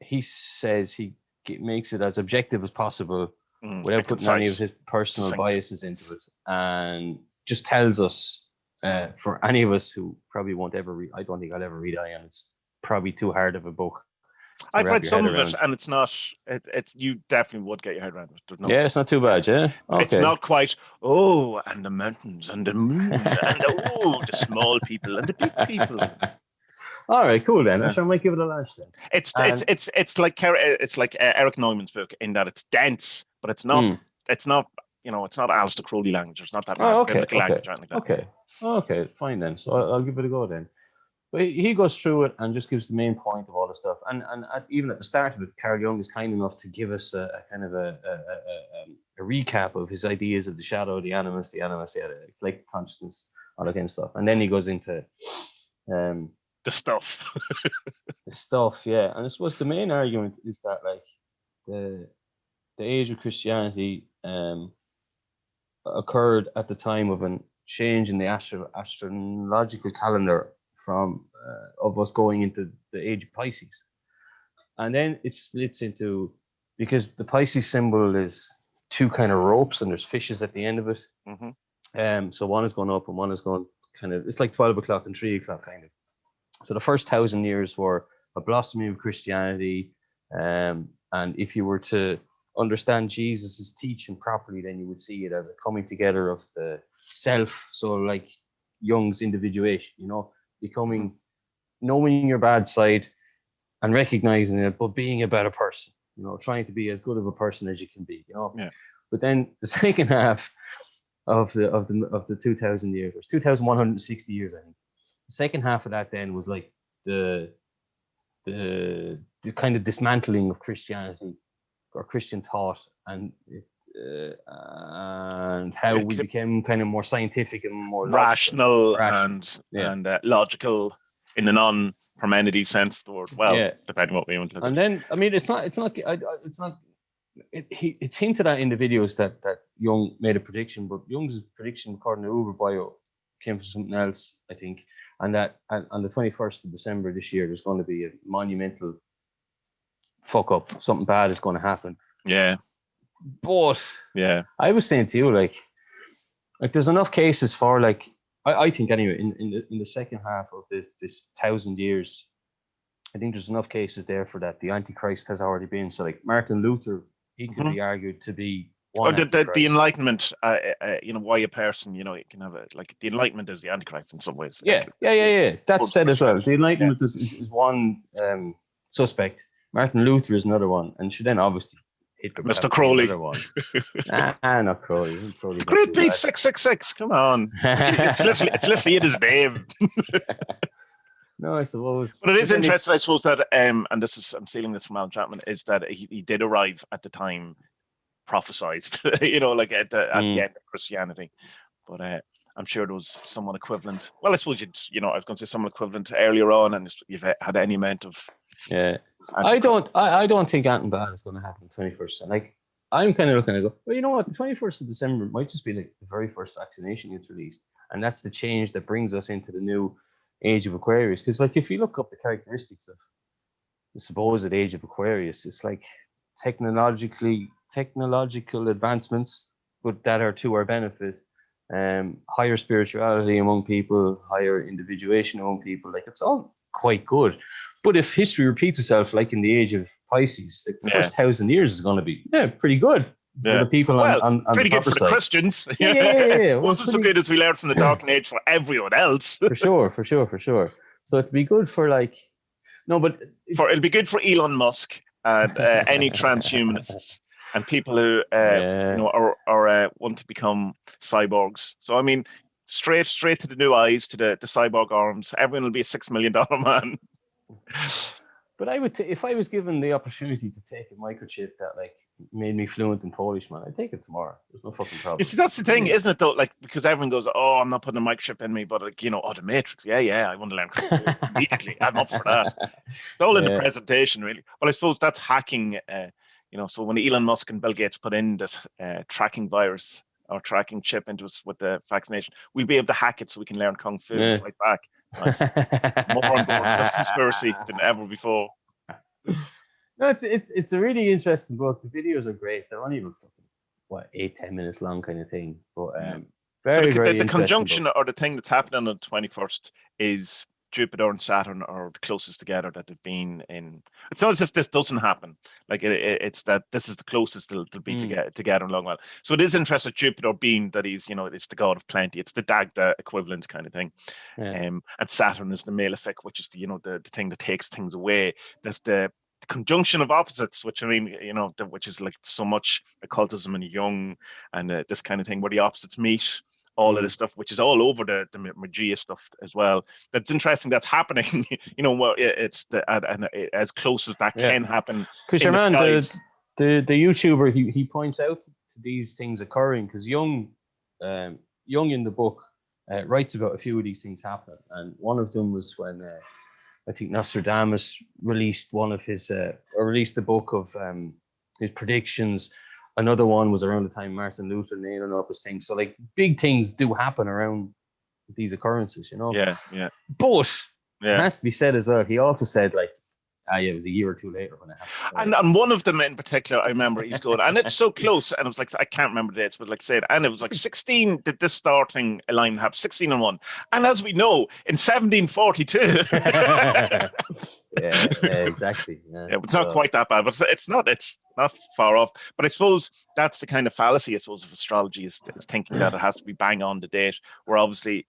he says he makes it as objective as possible without putting any of his personal biases into it, and just tells us, for any of us who probably won't ever read, I don't think I'll ever read Aeon. It's probably too hard of a book. I've read some of it, and it's not. It's you definitely would get your head around it. It's not too bad. Yeah, okay. It's not quite. Oh, and the mountains and the moon and the small people and the big people. All right, cool then. I might give it a launch then. It's like Eric Neumann's book in that it's dense, but it's not. It's not. It's not Aleister Crowley language. It's not that biblical language or anything like that. Okay, fine then. So I'll give it a go then. But he goes through it and just gives the main point of all the stuff. And even at the start of it, Carl Jung is kind enough to give us a kind of a recap of his ideas of the shadow, the animus, collective consciousness, all that kind of stuff. And then he goes into the stuff. The stuff, yeah. And I suppose the main argument is that, like, the age of Christianity occurred at the time of a change in the astrological calendar from of us going into the age of Pisces, and then it splits into, because the Pisces symbol is two kind of ropes and there's fishes at the end of it. So one is going up and one is going kind of, it's like 12 o'clock and 3 o'clock kind of. So the first 1,000 years were a blossoming of Christianity, and if you were to understand Jesus's teaching properly, then you would see it as a coming together of the self. So like Jung's individuation, becoming, knowing your bad side and recognizing it, but being a better person, trying to be as good of a person as you can be, Yeah. But then the second half of the 2,000 years, or 2,160 years, I think. The second half of that then was like the kind of dismantling of Christianity or Christian thought, and how we became kind of more scientific and more rational. And logical in the non-Parmenides sense of the word. Well, depending on what we want to. And then, I mean, it's hinted at in the videos that Jung made a prediction, but Jung's prediction, according to Uber Bio, came from something else, I think, and that on the 21st of December this year, there's going to be a monumental fuck up. Something bad is going to happen. Yeah. But I was saying to you, like there's enough cases for, like, I think anyway, in the second half of this 1,000 years, I think there's enough cases there for that. The Antichrist has already been. So like Martin Luther, he could be argued to be one Antichrist. The Enlightenment, why a person, you can have the Enlightenment is the Antichrist in some ways. Yeah. That's said as well. The Enlightenment is one suspect. Martin Luther is another one, and should then obviously Mr. Crowley. Another one. Not Crowley. Great Beast 666. Come on, it's literally in his name. No, I suppose. But it is interesting, I suppose, that and I'm stealing this from Alan Chapman, is that he did arrive at the time prophesized, at the end of Christianity. But I'm sure there was someone equivalent. Well, I suppose I was going to say someone equivalent earlier on, and you've had any amount of. Yeah, I don't think anything bad is going to happen the 21st. And like, I'm kind of looking at it, go, well, you know what? The 21st of December might just be like the very first vaccination gets released, and that's the change that brings us into the new age of Aquarius. Because like, if you look up the characteristics of the supposed age of Aquarius, it's like technological advancements, but that are to our benefit. Higher spirituality among people, higher individuation among people. Like, it's all quite good. But if history repeats itself, like in the age of Pisces, like the first 1,000 years is going to be pretty good for the people on pretty the good for the Christians. Yeah. Well, wasn't so good as we learned from the Dark Age for everyone else. for sure. So it'd be good for it'll be good for Elon Musk and any transhumanists and people who want to become cyborgs. So I mean, straight to the new eyes, to the cyborg arms. Everyone will be a $6 million man. But I would, if I was given the opportunity to take a microchip that like made me fluent in Polish, man, I'd take it tomorrow. There's no fucking problem. You see, that's the thing, isn't it? Though, like, because everyone goes, "Oh, I'm not putting a microchip in me," but like, the Matrix. Yeah, I want to learn Kung Fu immediately. I'm up for that. It's all in the presentation, really. Well, I suppose that's hacking. So when Elon Musk and Bill Gates put in this tracking virus or tracking chip into us with the vaccination, we'll be able to hack it so we can learn Kung Fu and fight back. Nice. More on board with this conspiracy than ever before. No, it's a really interesting book. The videos are great. They're only 8-10 minutes long kind of thing. But very the conjunction book. Or the thing that's happening on the 21st is Jupiter and Saturn are the closest together that they've been in. It's not as if this doesn't happen. Like it's that this is the closest they'll be together in a long while. So it is interesting, Jupiter being that he's, it's the god of plenty. It's the Dagda equivalent kind of thing. Yeah. And Saturn is the malefic, which is the thing that takes things away. That's the conjunction of opposites, which I mean, which is like so much occultism and Jung and this kind of thing where the opposites meet. All of this stuff, which is all over the Magia stuff as well. That's interesting. That's happening. It's as close as that can happen. Because your man, the YouTuber, he points out to these things occurring because Jung in the book writes about a few of these things happening, and one of them was when I think Nostradamus released released the book of his predictions. Another one was around the time Martin Luther nailing up his thing. So like big things do happen around these occurrences, Yeah. But it has to be said as well. He also said like, it was a year or two later when it happened. And one of them in particular, I remember he's going, and it's so close. And it was like, I can't remember the dates, but like said, and it was like 16 did this starting alignment have 16 and 1. And as we know, in 1742. Exactly. It's not quite that bad, but it's not far off. But I suppose that's the kind of fallacy, I suppose, of astrology is thinking that it has to be bang on the date, where obviously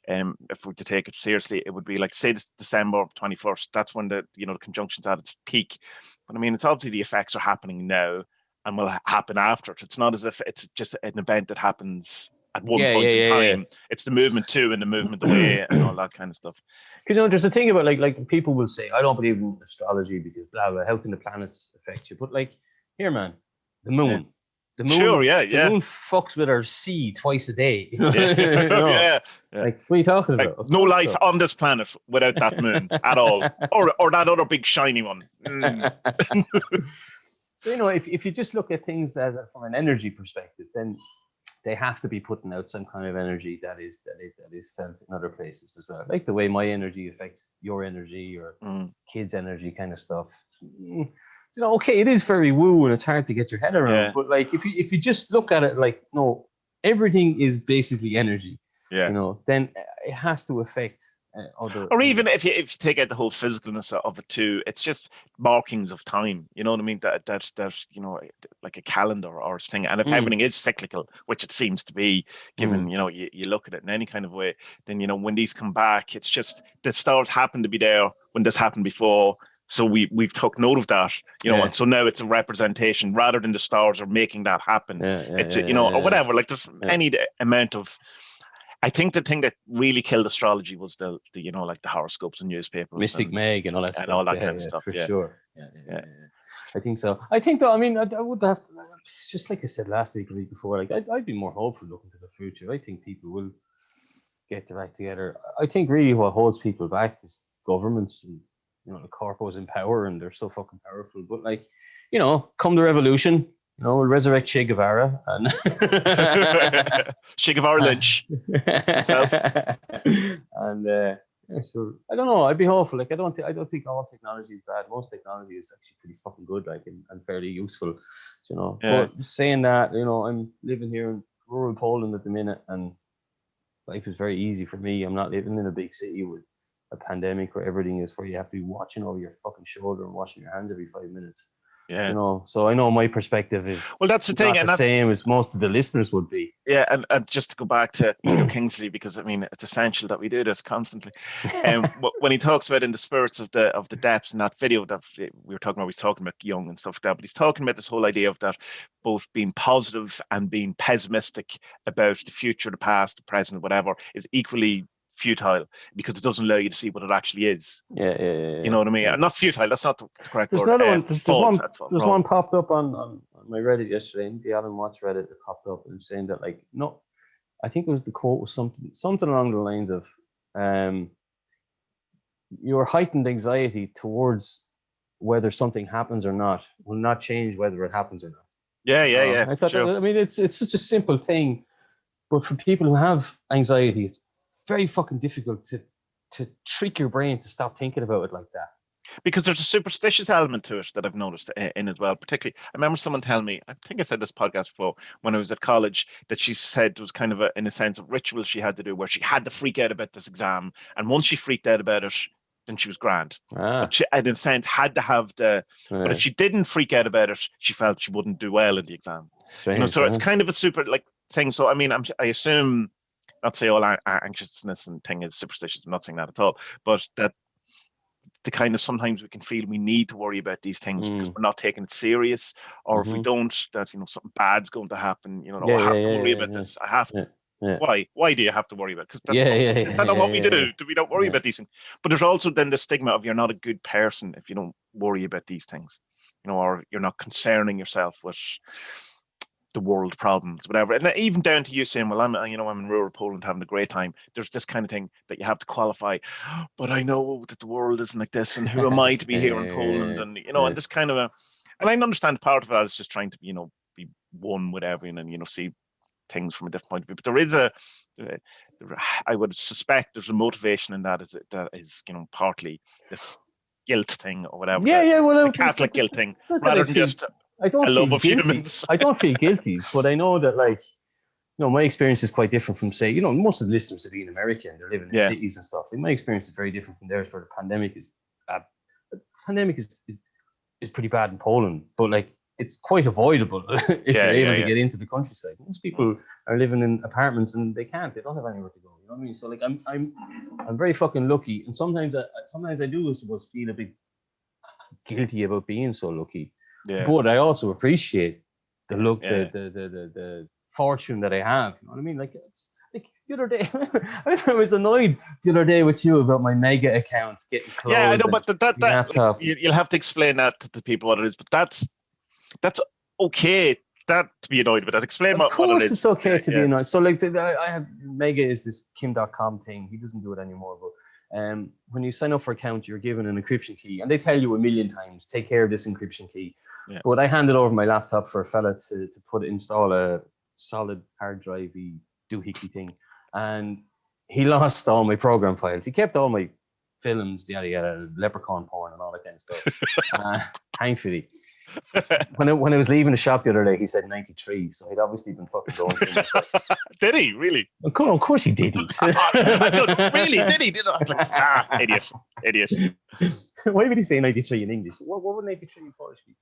if we were to take it seriously, it would be like, say, this December 21st. That's when the conjunction's at its peak. But I mean, it's obviously the effects are happening now and will happen after it. It's not as if it's just an event that happens at one point in time. Yeah. It's the movement to and the movement away and all that kind of stuff. Because there's a thing about like people will say, I don't believe in astrology because blah blah. How can the planets affect you? But like, here, man, the moon. Yeah. The moon, the moon fucks with our sea twice a day. Yeah. Like, what are you talking about? Like, no life on this planet without that moon at all, or that other big shiny one. So if you just look at things as from an energy perspective, then they have to be putting out some kind of energy that is felt in other places as well, like the way my energy affects your energy or kids' energy, kind of stuff. Okay, it is very woo and it's hard to get your head around. But like, if you just look at it like, no, everything is basically energy. Yeah. Then it has to affect other. Or even if you take out the whole physicalness of it too, it's just markings of time. You know what I mean? That's like a calendar or a thing. And if everything is cyclical, which it seems to be, given you look at it in any kind of way, then when these come back, it's just the stars happen to be there when this happened before. So we've took note of that, and so now it's a representation rather than the stars are making that happen. Or whatever. Like there's any amount of. I think the thing that really killed astrology was the like the horoscopes and newspapers, Mystic Meg and all that stuff. And all that kind of stuff. For sure. Yeah. I think so. I think though. I mean, I would have just like I said last week or week before. Like I'd be more hopeful looking to the future. I think people will get their act together. I think really what holds people back is governments and the corpos in power, and they're so fucking powerful. But like, come the revolution. We'll resurrect Che Guevara and Che Guevara Lynch himself. And so I don't know. I'd be hopeful. Like I don't think all technology is bad. Most technology is actually pretty fucking good, like and fairly useful. Yeah. But saying that, I'm living here in rural Poland at the minute, and life is very easy for me. I'm not living in a big city with a pandemic where everything is where you have to be watching over your fucking shoulder and washing your hands every 5 minutes. Yeah. So I know my perspective is that's the thing, and the same as most of the listeners would be. Yeah, and just to go back to Peter Kingsley, because I mean it's essential that we do this constantly. When he talks about in the spirits of the depths in that video that we were talking about, he's talking about Jung and stuff like that, but he's talking about this whole idea of that both being positive and being pessimistic about the future, the past, the present, whatever, is equally futile because it doesn't allow you to see what it actually is. Yeah. You know what I mean? Yeah. Not futile. That's not the correct word. There's one popped up on my Reddit yesterday, the Alan Watts Reddit, that popped up and saying that I think it was the quote was something along the lines of your heightened anxiety towards whether something happens or not will not change whether it happens or not. Yeah. I thought sure. I mean it's such a simple thing, but for people who have anxiety, it's very fucking difficult to trick your brain to stop thinking about it like that. Because there's a superstitious element to it that I've noticed in as well. Particularly, I remember someone telling me, I think I said this podcast before, when I was at college, that she said it was kind of in a sense, a ritual she had to do where she had to freak out about this exam. And once she freaked out about it, then she was grand. But she, in a sense, had to have but if she didn't freak out about it, she felt she wouldn't do well in the exam. Strange, so it's kind of a super thing. So, I mean, I assume, not say all anxiousness and thing is superstitious. I'm not saying that at all, but that the kind of sometimes we can feel we need to worry about these things because we're not taking it serious, or if we don't, that something bad's going to happen. I have to worry about this. I have to. Yeah. Why do you have to worry about it? Because that's not what we do. We don't worry about these things. But there's also then the stigma of you're not a good person if you don't worry about these things, or you're not concerning yourself with the world problems, whatever. And even down to you saying, well, I'm in rural Poland having a great time. There's this kind of thing that you have to qualify, but I know that the world isn't like this, and who am I to be here in Poland? And, and this kind of and I understand part of that is just trying to, be one with everyone and, see things from a different point of view. But there is I would suspect there's a motivation in that is partly this guilt thing or whatever. Well, the Catholic guilt thing, rather than just I don't a feel love of guilty. humans. I don't feel guilty, but I know that my experience is quite different from, say, most of the listeners are in America and they're living in cities and stuff. And my experience is very different from theirs, where the pandemic is pretty bad in Poland, but it's quite avoidable if you're able to get into the countryside. Most people are living in apartments and they don't have anywhere to go. You know what I mean? So I'm very fucking lucky, and sometimes I do, I suppose, feel a bit guilty about being so lucky. Yeah. But I also appreciate the fortune that I have. You know what I mean? The other day, I was annoyed the other day with you about my Mega account getting closed. Yeah, I know, but that you'll have to explain that to the people what it is. But that's okay. That to be annoyed about that. Explain what it is. Of course, it's okay to be annoyed. So I have Mega is this Kim.com thing. He doesn't do it anymore, but. When you sign up for an account, you're given an encryption key, and they tell you a million times, take care of this encryption key. Yeah. But I handed over my laptop for a fella to install a solid hard drivey doohickey thing, and he lost all my program files. He kept all my films, yada yada, leprechaun porn and all that kind of stuff. Thankfully, when I was leaving the shop the other day, he said 93, so he'd obviously been fucking going through my stuff. Did he really? Of course he didn't. I thought, really? Did he? Did I? I was like, idiot. Why would he say 93 in English? What would 93 in Polish be?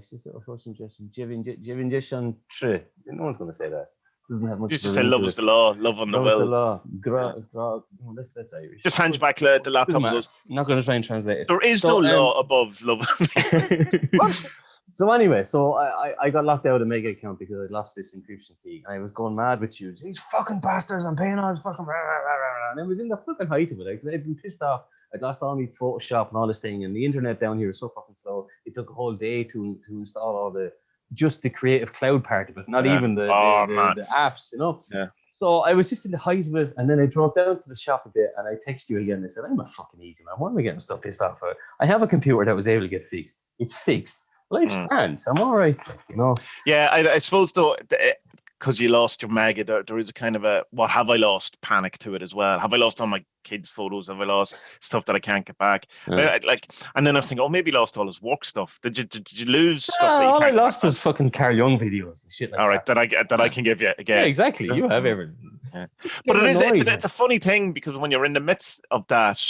She's a first suggestion. Dziewięćdziesiąt trzy. No one's going to say that. Doesn't have much. Just to say love is the law, love on the will. Love is the law. That's Irish. Just hand you back the laptop. I'm not going to try and translate it. There is no law above love. So anyway, I got locked out of Mega account because I lost this encryption key. And I was going mad with you. These fucking bastards, I'm paying all this fucking and I was in the fucking height of it because I'd been pissed off. I'd lost all my Photoshop and all this thing, and the internet down here is so fucking slow. It took a whole day to install all the creative cloud part of it, not even the apps, you know. Yeah. So I was just in the height of it, and then I drove down to the shop a bit, and I texted you again. I said, I'm a fucking easy man. Why am I getting so pissed off? I have a computer that was able to get fixed. It's fixed. Life's grand. I'm all right, you know. Yeah, I suppose though, because you lost your mega, there is a kind of a what have I lost panic to it as well. Have I lost all my kids' photos? Have I lost stuff that I can't get back? Yeah. And then I was thinking, oh, maybe he lost all his work stuff. Did you lose stuff? All I lost was fucking Carl Jung videos and shit like that. All right, that I can give you again. Yeah, exactly. You have everything. Yeah. But it's a funny thing because when you're in the midst of that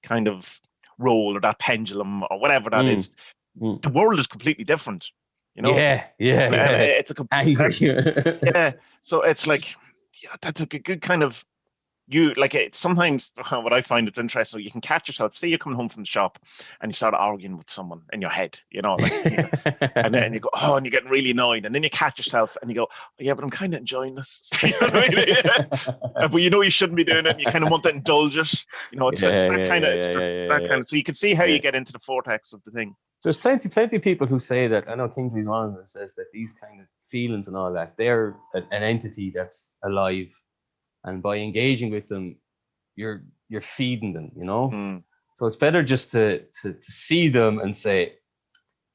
kind of role or that pendulum or whatever that is, the world is completely different. You know? Yeah. It's a complete yeah. So it's like, that's a good kind of sometimes what I find it's interesting, you can catch yourself, say you're coming home from the shop and you start arguing with someone in your head, you know, and then you go, oh, and you get really annoyed, and then you catch yourself and you go, oh, yeah, but I'm kind of enjoying this. You know what I mean? But you know you shouldn't be doing it, and you kind of want to indulge it, you know. It's that kind of. So you can see how you get into the vortex of the thing. There's plenty of people who say that. I know Kingsley's one of them, says that these kind of feelings and all that, they're an entity that's alive, and by engaging with them, you're feeding them, you know. So it's better just to see them and say,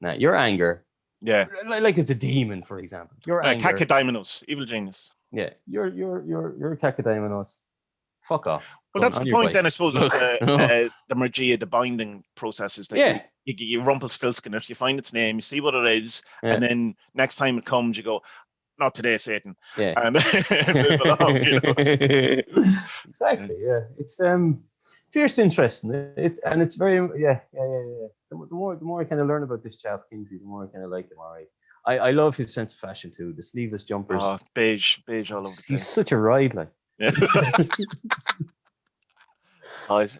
"Nah, your anger, like it's a demon, for example. Your anger, Kakadaimonos, evil genius. Yeah, you're Kakadaimonos. Fuck off." Well, that's the point then, I suppose, of the Magia, the binding process is that you Rumpelstiltskin it, you find its name, you see what it is, and then next time it comes, you go, not today, Satan. Yeah. And move along, you know? Exactly, yeah. It's fierce interesting. It's very, The more I kind of learn about this chap, Kingsley, the more I kind of like him, all right. I love his sense of fashion too, the sleeveless jumpers. Oh, beige all over the place. He's such a ride, like. Yeah.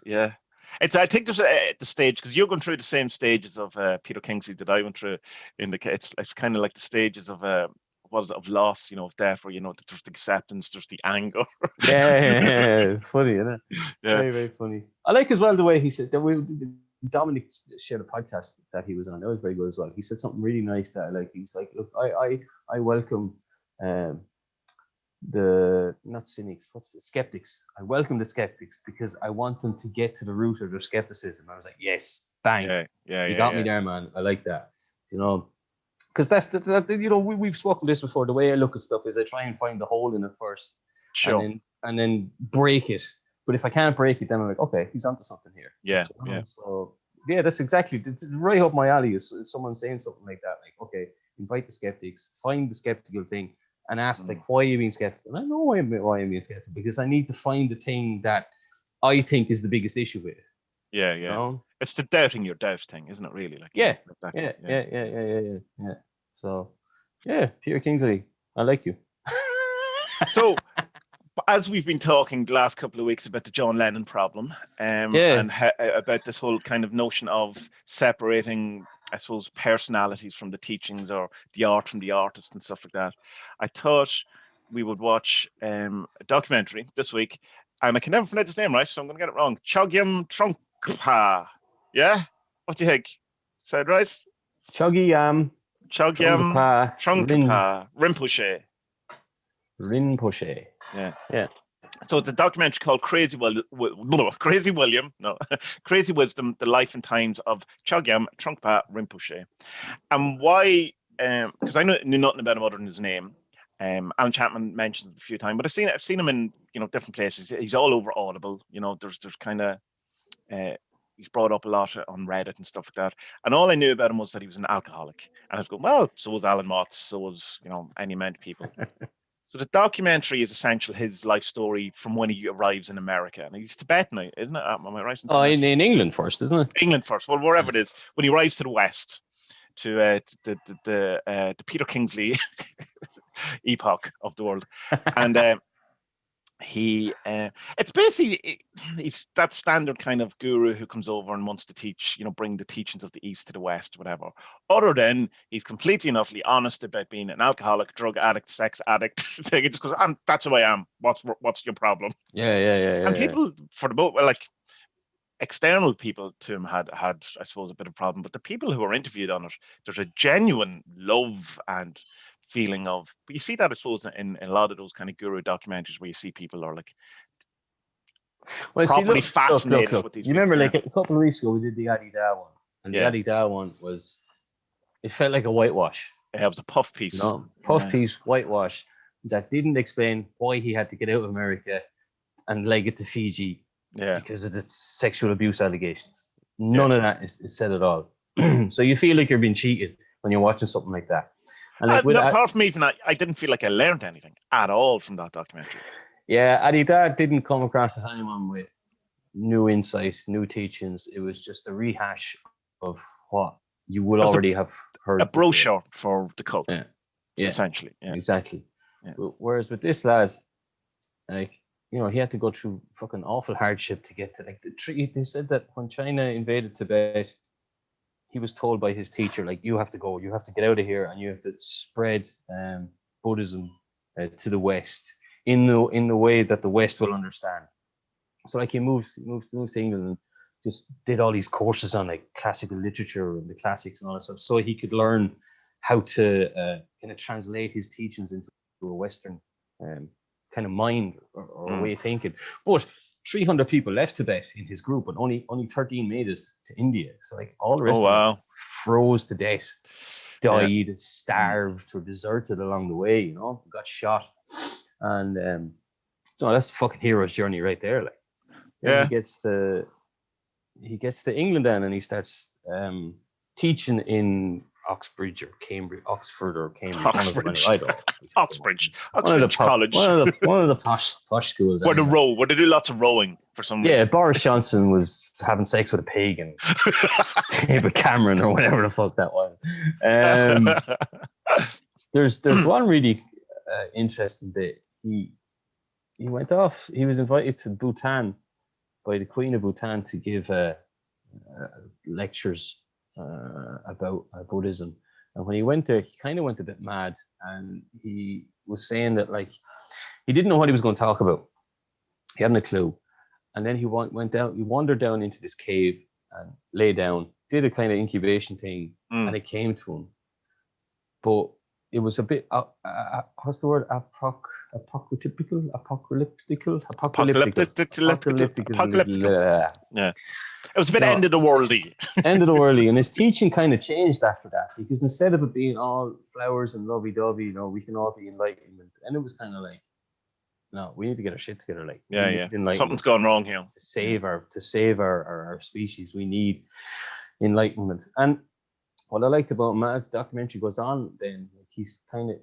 Yeah. I think there's the stage, because you're going through the same stages of Peter Kingsley that I went through in the. It's kind of like the stages of of loss, you know, of death, where, you know, there's the acceptance, there's the anger. Yeah. It's funny, isn't it? Yeah. Very, very funny. I like as well the way he said that Dominic shared a podcast that he was on. That was very good as well. He said something really nice that I like. He's like, look, I welcome the not cynics, skeptics. I welcome the skeptics because I want them to get to the root of their skepticism. I was like, yes, bang, you got me there, man. I like that, you know, because that's you know, we've spoken this before. The way I look at stuff is I try and find the hole in it first, sure, and then break it. But if I can't break it, then I'm like, okay, he's onto something here. Yeah, you know? So yeah, that's exactly. It's right up my alley. Is someone saying something like that? Like, okay, invite the skeptics, find the skeptical thing. And ask, like, why are you being skeptical? I know why I'm being skeptical, because I need to find the thing that I think is the biggest issue with it. Yeah. You know? It's the doubting your doubt thing, isn't it? Really? Like, yeah. Yeah. So, yeah, Peter Kingsley, I like you. So, as we've been talking the last couple of weeks about the John Lennon problem, and about this whole kind of notion of separating, I suppose, personalities from the teachings or the art from the artist and stuff like that, I thought we would watch a documentary this week, and I can never pronounce his name right, so I'm going to get it wrong. Chogyam Trungpa. Yeah? What do you think? Said right? Chogyam Trungpa Rinpoche. Yeah. So it's a documentary called Crazy William, Crazy Wisdom, The Life and Times of Chogyam Trungpa Rinpoche. And why, because I knew nothing about him other than his name. Alan Chapman mentions it a few times, but I've seen him in, you know, different places. He's all over Audible. You know, there's kind of, he's brought up a lot on Reddit and stuff like that. And all I knew about him was that he was an alcoholic. And I was going, well, so was Alan Watts, so was, any amount of people. So the documentary is essentially his life story from when he arrives in America. And he's Tibetan, isn't it? Am I right? In England first, isn't it? England first. Well, wherever it is. When he arrives to the West, to the Peter Kingsley epoch of the world. And it's basically, he's that standard kind of guru who comes over and wants to teach, bring the teachings of the East to the West, whatever. Other than he's completely and utterly honest about being an alcoholic, drug addict, sex addict. He just goes, that's who I am. What's your problem? Yeah. And people, for the boat, external people to him had, I suppose, a bit of a problem. But the people who were interviewed on it, there's a genuine love and feeling of, but you see that, I suppose, in a lot of those kind of guru documentaries where you see people are properly fascinated with these. You remember, a couple of weeks ago, we did the Adi Da one, and the Adi Da one it felt like a whitewash. Yeah, it was a puff piece. Piece, whitewash that didn't explain why he had to get out of America and leg it to Fiji because of the sexual abuse allegations. None of that is said at all. So you feel like you're being cheated when you're watching something like that. And apart from even that, I didn't feel like I learned anything at all from that documentary. Yeah, Adi Da didn't come across as anyone with new insight, new teachings. It was just a rehash of what you would already have heard. A brochure for the cult, essentially. Yeah. Exactly. Yeah. Whereas with this lad, he had to go through fucking awful hardship to get to the tree. They said that when China invaded Tibet, he was told by his teacher, you have to go, you have to get out of here, and you have to spread Buddhism to the West in the way that the West will understand. So he moved to England and just did all these courses on classical literature and the classics and all that stuff, so he could learn how to kind of translate his teachings into a Western kind of mind or way of thinking. But 300 people left Tibet in his group, and only 13 made it to India. So all the rest of them froze to death, died, starved, or deserted along the way. Got shot, and that's a fucking hero's journey right there. He gets to England then, and he starts teaching in Oxford or Cambridge. Oxbridge College. One of the posh schools. Where where they do lots of rowing for some reason. Yeah, Boris Johnson was having sex with a pig and David Cameron or whatever the fuck that was. There's one really interesting bit. He went off. He was invited to Bhutan by the Queen of Bhutan to give lectures about Buddhism. And when he went there, he kind of went a bit mad, and he was saying that he didn't know what he was going to talk about. He hadn't a clue. And then he went down. He wandered down into this cave and lay down, did a kind of incubation thing, and it came to him. But it was a bit what's the word? Apocalyptic. Yeah. It was a bit end of the worldy. And his teaching kind of changed after that, because instead of it being all flowers and lovey-dovey, we can all be enlightenment. And it was kind of no, we need to get our shit together. Something's gone wrong here. To save our species, we need enlightenment. And what I liked about him as the documentary goes on, then he's kind of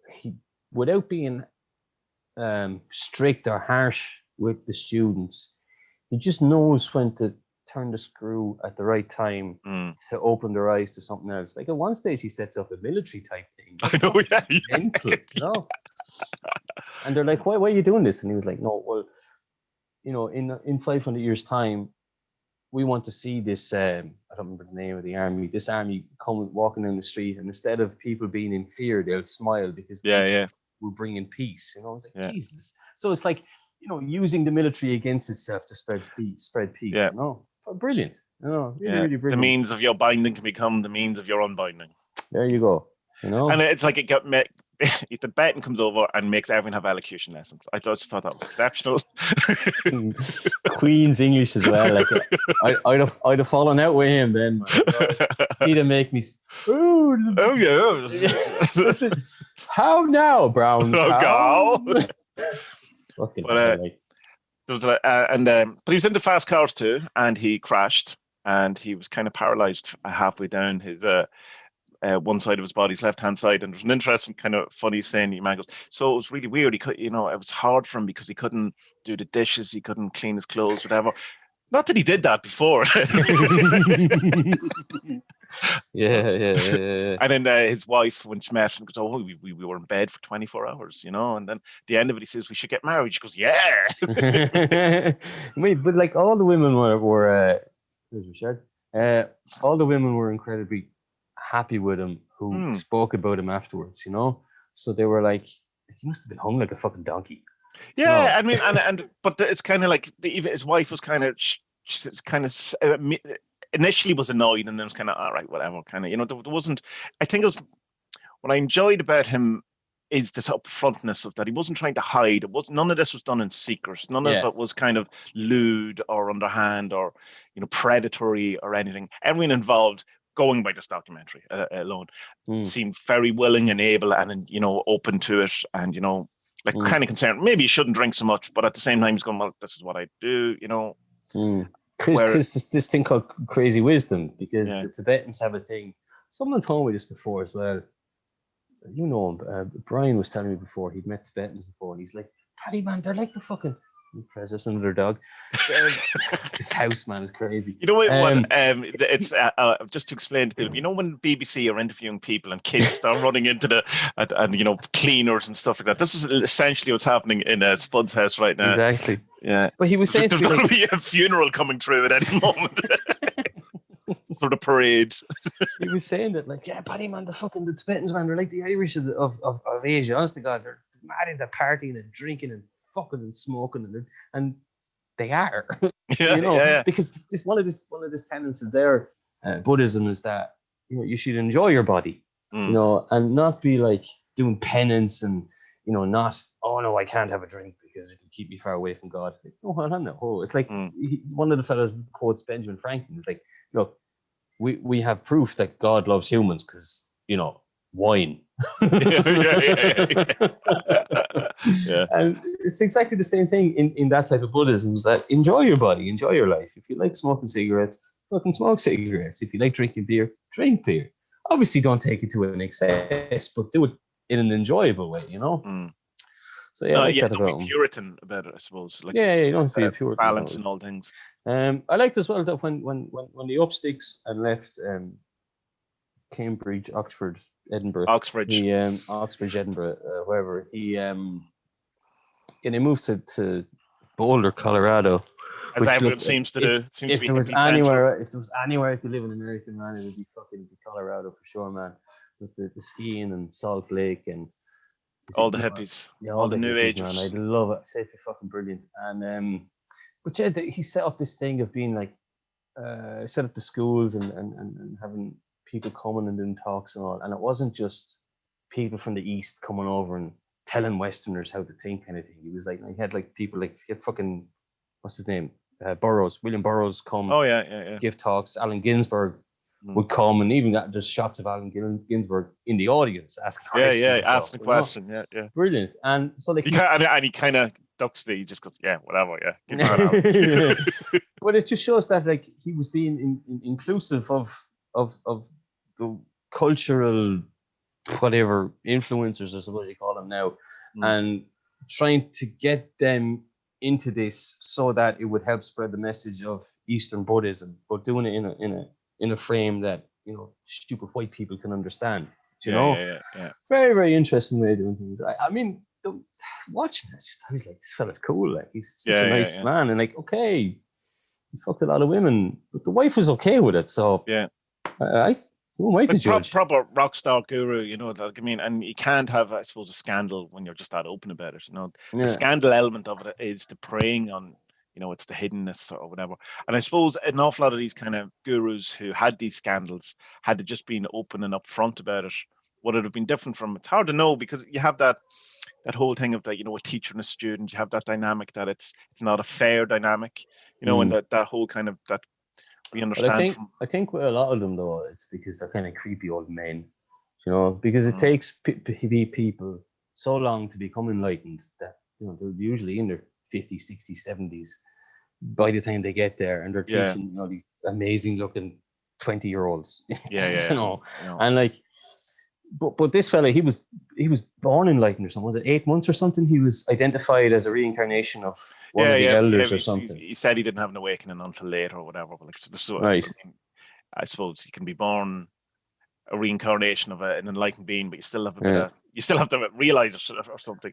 he without being strict or harsh with the students, he just knows when to turn the screw at the right time to open their eyes to something else. At one stage, he sets up a military type thing. I know, mental, And they're like, why are you doing this? And he was like, no, well, in 500 years' time, we want to see this, I don't remember the name of the army, this army walking in the street, and instead of people being in fear, they'll smile because we're bringing peace. I was like, Jesus. So it's using the military against itself to spread peace. Brilliant. Really, really brilliant. The means of your binding can become the means of your unbinding. There you go. And it's like the Tibetan comes over and makes everyone have elocution lessons. I just thought that was exceptional. Queen's English as well. I'd have fallen out with him then. He'd have make me. Listen, how now, Brown? Fucking there was but he was into fast cars too, and he crashed, and he was kind of paralyzed halfway down his one side of his body, his left hand side. And there's an interesting kind of funny saying. Your man goes, so it was really weird. He could, it was hard for him because he couldn't do the dishes, he couldn't clean his clothes, whatever. Not that he did that before. Yeah. And then his wife, when she met him, goes, "Oh, we were in bed for 24 hours, And then at the end of it, he says, "We should get married." She goes, "Yeah." Wait, but like all the women were there's Richard. All the women were incredibly happy with him who spoke about him afterwards, So they were like, he must have been hung like a fucking donkey. Yeah, I mean, but it's kind of like even his wife was kind of initially was annoyed, and then was kind of all right, whatever. Kind of, there wasn't. I think it was what I enjoyed about him is this upfrontness of that he wasn't trying to hide. It was none of this was done in secret. None of it was kind of lewd or underhand or predatory or anything. Everyone involved, going by this documentary alone, seemed very willing and able and open to it, and kind of concerned. Maybe he shouldn't drink so much, but at the same time he's going, well, this is what I do, Because this thing called crazy wisdom, because the Tibetans have a thing. Someone told me this before as well. Brian was telling me before he'd met Tibetans before, and he's like, "Paddy man, they're like the fucking President and their dog." This house man is crazy. You know what? It's just to explain to people. When BBC are interviewing people and kids start running into and cleaners and stuff like that. This is essentially what's happening in Spud's house right now. Exactly. Yeah. But he was saying there's going to be a funeral coming through at any moment. For the parade. He was saying that, like, yeah, Paddy man, the Tibetans, man, they're like the Irish of Asia. Honest to God, they're mad into partying and drinking and fucking and smoking, and they are. Because one of this tenets of their Buddhism is that you should enjoy your body, and not be like doing penance and not, oh no, I can't have a drink because it can keep me far away from God. It's like, no. It's like one of the fellas quotes Benjamin Franklin. It's like, look, we have proof that God loves humans because wine. Yeah. And it's exactly the same thing in that type of Buddhism, is that enjoy your body, enjoy your life. If you like smoking cigarettes, fucking smoke cigarettes. If you like drinking beer, drink beer. Obviously don't take it to an excess, but do it in an enjoyable way, So don't be Puritan about it, I suppose. Like, you don't have to be a Puritan. Balance and all things. I liked as well that when the Opdyke and left Cambridge, Oxford, Edinburgh, Edinburgh, wherever they moved to Boulder, Colorado. As everyone seems to do. If there was anywhere I could live in America, man, it would be fucking Colorado for sure, man. With the skiing and Salt Lake and all the hippies, all the new hippies, agers. Man, I love it. It's fucking brilliant. And but yeah, he set up this thing of being like, set up the schools and having people coming and doing talks and all. And it wasn't just people from the East coming over and telling Westerners how to think kind of thing. He was like, he had like people like, he had fucking, what's his name? William Burroughs come. Oh yeah. Give talks. Allen Ginsberg would come, and even got just shots of Allen Ginsberg in the audience asking questions. Asking a question. Yeah. Brilliant. And so like, he kind of ducks he just goes, yeah, whatever, yeah. But it just shows that like he was being inclusive of the cultural whatever influencers, I suppose you call them now, and trying to get them into this so that it would help spread the message of Eastern Buddhism, but doing it in a frame that stupid white people can understand. Yeah. Very, very interesting way of doing things. I mean, watching it, I was like, this fella's cool. Like, he's such a nice man, and like, okay, he fucked a lot of women, but the wife was okay with it. So who am I to judge? Proper rock star guru, I mean, and you can't have, I suppose, a scandal when you're just that open about it. The scandal element of it is the preying on, it's the hiddenness or whatever. And I suppose an awful lot of these kind of gurus who had these scandals, had it just been open and upfront about it, would it have been different from? It's hard to know, because you have that whole thing of that, a teacher and a student. You have that dynamic that it's not a fair dynamic, and that whole kind of that we understand. I think with a lot of them though, it's because they're kind of creepy old men, because it takes people so long to become enlightened that they're usually in their 50s, 60s, 70s by the time they get there, and they're teaching these amazing looking 20-year-olds. Yeah. You know, and like, but this fella, he was born enlightened or something. Was it 8 months or something? He was identified as a reincarnation of one of the elders or something. He said he didn't have an awakening until later or whatever. But like, so Right. I suppose you can be born a reincarnation of an enlightened being, but you still have a bit of, you still have to realize it or something.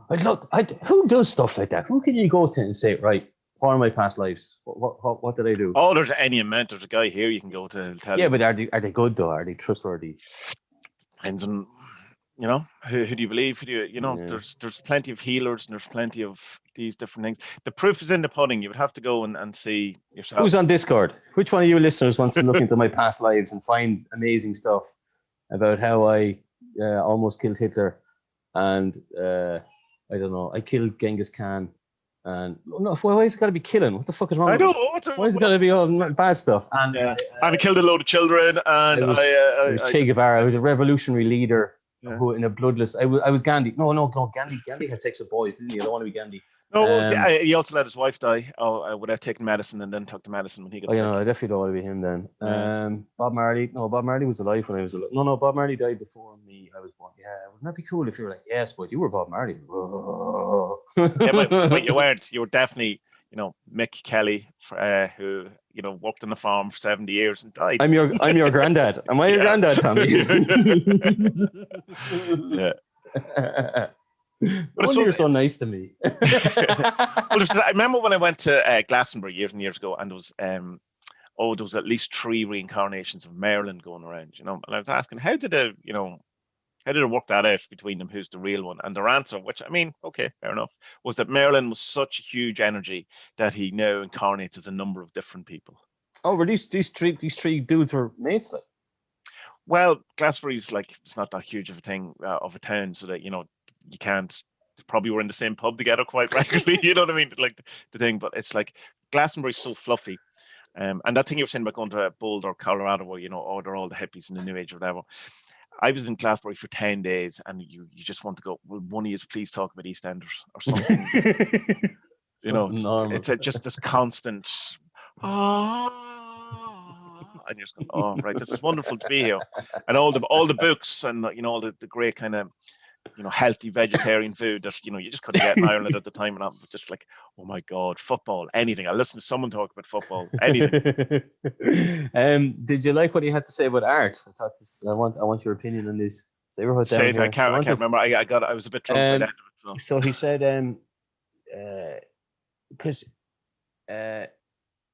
Like, look, who does stuff like that? Who can you go to and say, right, what are my past lives? What did I do? Oh, there's any amount. There's a guy here you can go to tell you. But are they good though? Are they trustworthy? Depends on, you know, who do you believe? Who do you know? There's plenty of healers and there's plenty of these different things. The proof is in the pudding. You would have to go and see yourself. Who's on Discord? Which one of you listeners wants to look into my past lives and find amazing stuff about how I almost killed Hitler and I don't know, I killed Genghis Khan. And no, why is it got to be killing? What the fuck is wrong? I don't know. Why is it got to be all bad stuff? And and I killed a load of children. And I was Che Guevara. I was a revolutionary leader who, in a bloodless. I was Gandhi. No, Gandhi had sex with boys, didn't he? I don't want to be Gandhi. No, he also let his wife die. I would have taken Madison and then took to Madison when he got sick. I definitely don't want to be him then. Bob Marley. No, Bob Marley was alive when I was alive. No, Bob Marley died before me. I was born. Yeah, wouldn't that be cool if you were like, yes, but you were Bob Marley. But you weren't. You were definitely, you know, Mick Kelly, who, you know, worked on the farm for 70 years and died. I'm your granddad. Am I your granddad, Tommie? Yeah. But you're so nice to me. Well, I remember when I went to Glastonbury years and years ago, and there was at least 3 reincarnations of Marilyn going around, you know. And I was asking, how did it work that out between them? Who's the real one? And their answer, which I mean, okay, fair enough, was that Marilyn was such a huge energy that he now incarnates as a number of different people. Oh, were these three dudes were mates like? Well, Glastonbury's like, it's not that huge of a thing of a town, so that, you know, you can't probably were in the same pub together quite regularly, you know what I mean? Like the thing, but it's like Glastonbury's so fluffy. And that thing you were saying about going to Boulder, Colorado, where, you know, they're all the hippies in the new age or whatever. I was in Glastonbury for 10 days and you just want to go, will one of you please talk about EastEnders or something? You know, it's just this constant, and you're just going, oh, right, this is wonderful to be here. And all the books and, you know, all the great kind of, you know, healthy vegetarian food that, you know, you just couldn't get in Ireland at the time. And I'm just like, oh my God, football, anything. I listen to someone talk about football, anything. Did you like what he had to say about art? I want your opinion on this. Say it, I can't remember. I was a bit drunk by the end of it. So he said, because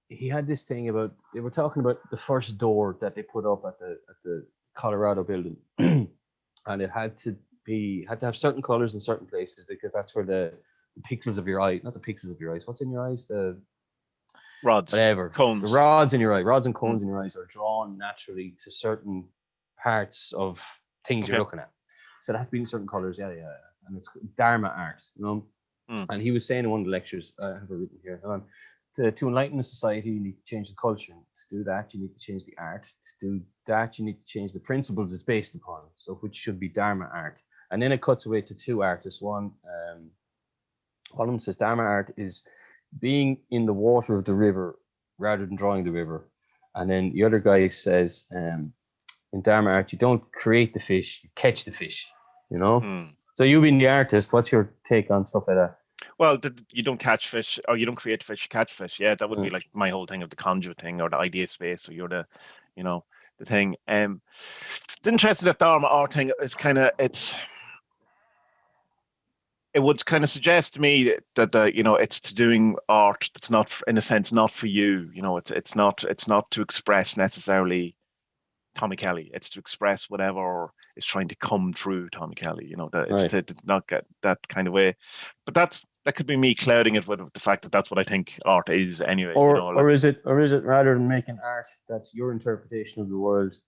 he had this thing about, they were talking about the first door that they put up at the Colorado building, and it had to have certain colors in certain places because that's where the pixels of your eye, not the pixels of your eyes, what's in your eyes, the rods, whatever, cones, the rods in your eye, rods and cones in your eyes are drawn naturally to certain parts of things you're looking at. So it has to be in certain colors, yeah, and it's Dharma art, you know. And he was saying in one of the lectures, I have it written here, to enlighten a society, you need to change the culture. To do that, you need to change the art. To do that, you need to change the principles it's based upon, so which should be Dharma art. And then it cuts away to 2 artists. One of them says Dharma art is being in the water of the river rather than drawing the river. And then the other guy says, in Dharma art, you don't create the fish, you catch the fish, you know? So you being the artist, what's your take on stuff like that? Well, you don't catch fish, or you don't create fish, you catch fish. Yeah, that would be like my whole thing of the conduit thing, or the idea space, or you're the, you know, the thing. It's interesting that Dharma art thing is kind of, it would kind of suggest to me that you know, it's to doing art that's not, in a sense, not for you. You know, it's not to express necessarily Tommy Kelly. It's to express whatever is trying to come through Tommy Kelly. You know, that it's to not get that kind of way. But that could be me clouding it with the fact that that's what I think art is anyway. Or you know, or is it rather than making art that's your interpretation of the world,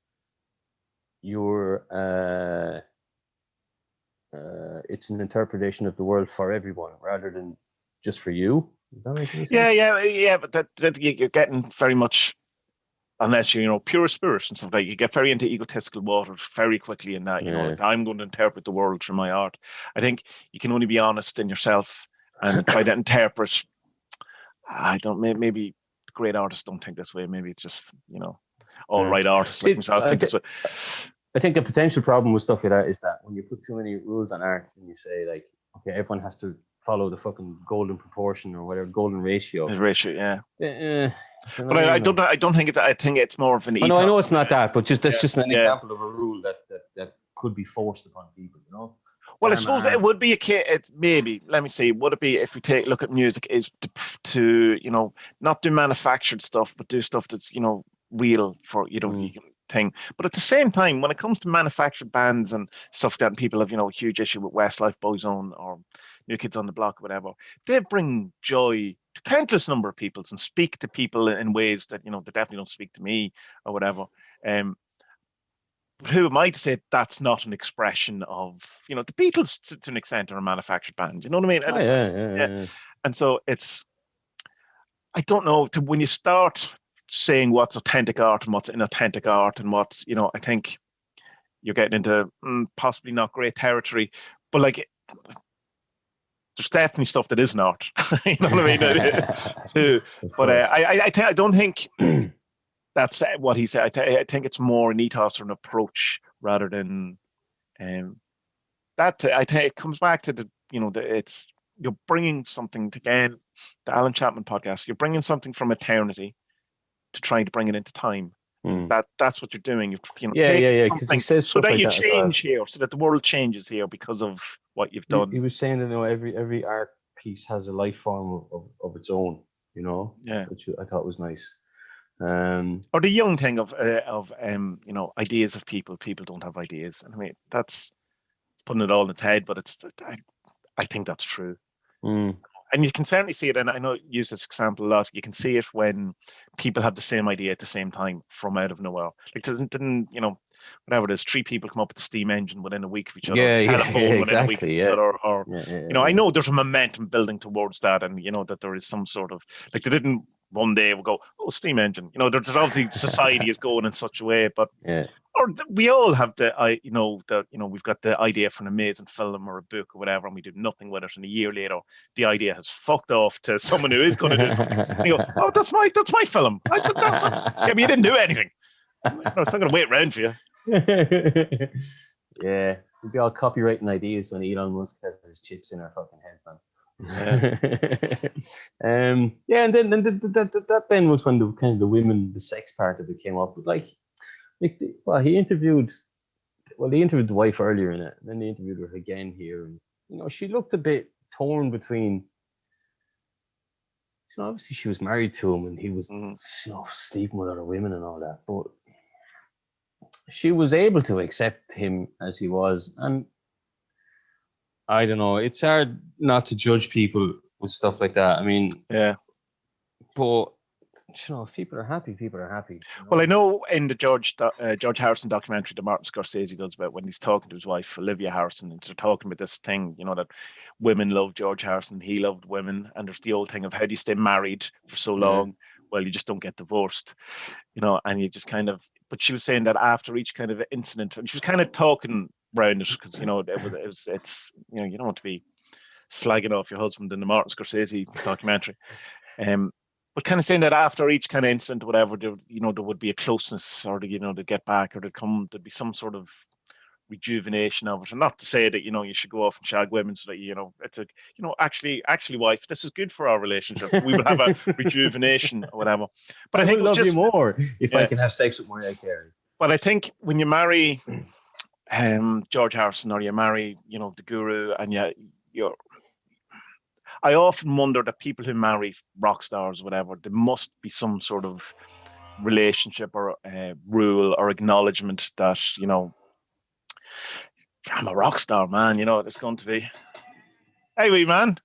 it's an interpretation of the world for everyone rather than just for you? Does that make any sense? Yeah. But that you're getting very much, unless you're, you know, pure spirit and stuff like that, you get very into egotistical waters very quickly in that, you know, like, I'm going to interpret the world through my art. I think you can only be honest in yourself and try to interpret. I don't. Maybe great artists don't think this way. Maybe it's just all right artists like myself think this way. I think the potential problem with stuff like that is that when you put too many rules on art and you say like, okay, everyone has to follow the fucking golden proportion or whatever, golden ratio. His ratio, yeah. But I don't think it's. I think it's more of an. I know it's not that, but that's just an yeah. example of a rule that could be forced upon people, Well, I suppose it would be a case. It's maybe. Let me see. Would it be if we take a look at music? Is to not do manufactured stuff, but do stuff that's real for thing. But at the same time, when it comes to manufactured bands and stuff that people have a huge issue with Westlife, Boyzone, or New Kids on the Block, or whatever, they bring joy to countless number of people and speak to people in ways that they definitely don't speak to me or whatever. But who am I to say that's not an expression of the Beatles to an extent are a manufactured band? You know what I mean? Yeah. And so it's, I don't know, when you start saying what's authentic art and what's inauthentic art and what's I think you're getting into possibly not great territory, but like there's definitely stuff that isn't art. You know what I mean? Too. But I don't think that's what he said. I think it's more an ethos or an approach rather than that. I think it comes back to it's you're bringing something again, the Alan Chapman podcast. You're bringing something from eternity to trying to bring it into time. That's what you're doing. Because he says so that like you that change here, so that the world changes here because of what you've done. He was saying that every art piece has a life form of its own. Which I thought was nice. Or the Jung thing of ideas of people. People don't have ideas, and I mean that's putting it all in its head. But I think that's true. And you can certainly see it, and I know you use this example a lot. You can see it when people have the same idea at the same time from out of nowhere. Like didn't whatever it is, 3 people come up with the steam engine within a week of each other. Telephone within a week of each other, or I know there's a momentum building towards that, and that there is some sort of like they didn't one day will go, oh, steam engine. There's obviously society is going in such a way, but or we all have we've got the idea for an amazing film or a book or whatever, and we do nothing with it, and a year later the idea has fucked off to someone who is going to do something. And you go, oh, that's my film. Yeah, but you didn't do anything. It's not going to wait around for you. Yeah, we'd be all copywriting ideas when Elon Musk has his chips in our fucking heads, man. And then that then was when the kind of the sex part of it came up. But he interviewed the wife earlier in it, and then they interviewed her again here, and she looked a bit torn between. Obviously she was married to him, and he was sleeping with other women and all that, but she was able to accept him as he was, and I don't know. It's hard not to judge people with stuff like that. I mean, yeah. But if people are happy, people are happy. Well, I know in the George Harrison documentary that Martin Scorsese does about when he's talking to his wife Olivia Harrison, and they're talking about this thing, that women love George Harrison, he loved women, and there's the old thing of how do you stay married for so long? Well, you just don't get divorced, and you just kind of. But she was saying that after each kind of incident, and she was kind of talking around it because you don't want to be slagging off your husband in the Martin Scorsese documentary, but kind of saying that after each kind of incident, whatever, there would be a closeness, or to get back, or there'd be some sort of rejuvenation of it. And not to say that you should go off and shag women so that it's a actually wife, this is good for our relationship, we will have a rejuvenation or whatever. But I think I love you more if I can have sex with Mariah Carey. But I think when you marry George Harrison, or you marry the guru, and you're I often wonder that people who marry rock stars or whatever, there must be some sort of relationship or rule or acknowledgement that I'm a rock star, man. There's going to be. Hey, wee man.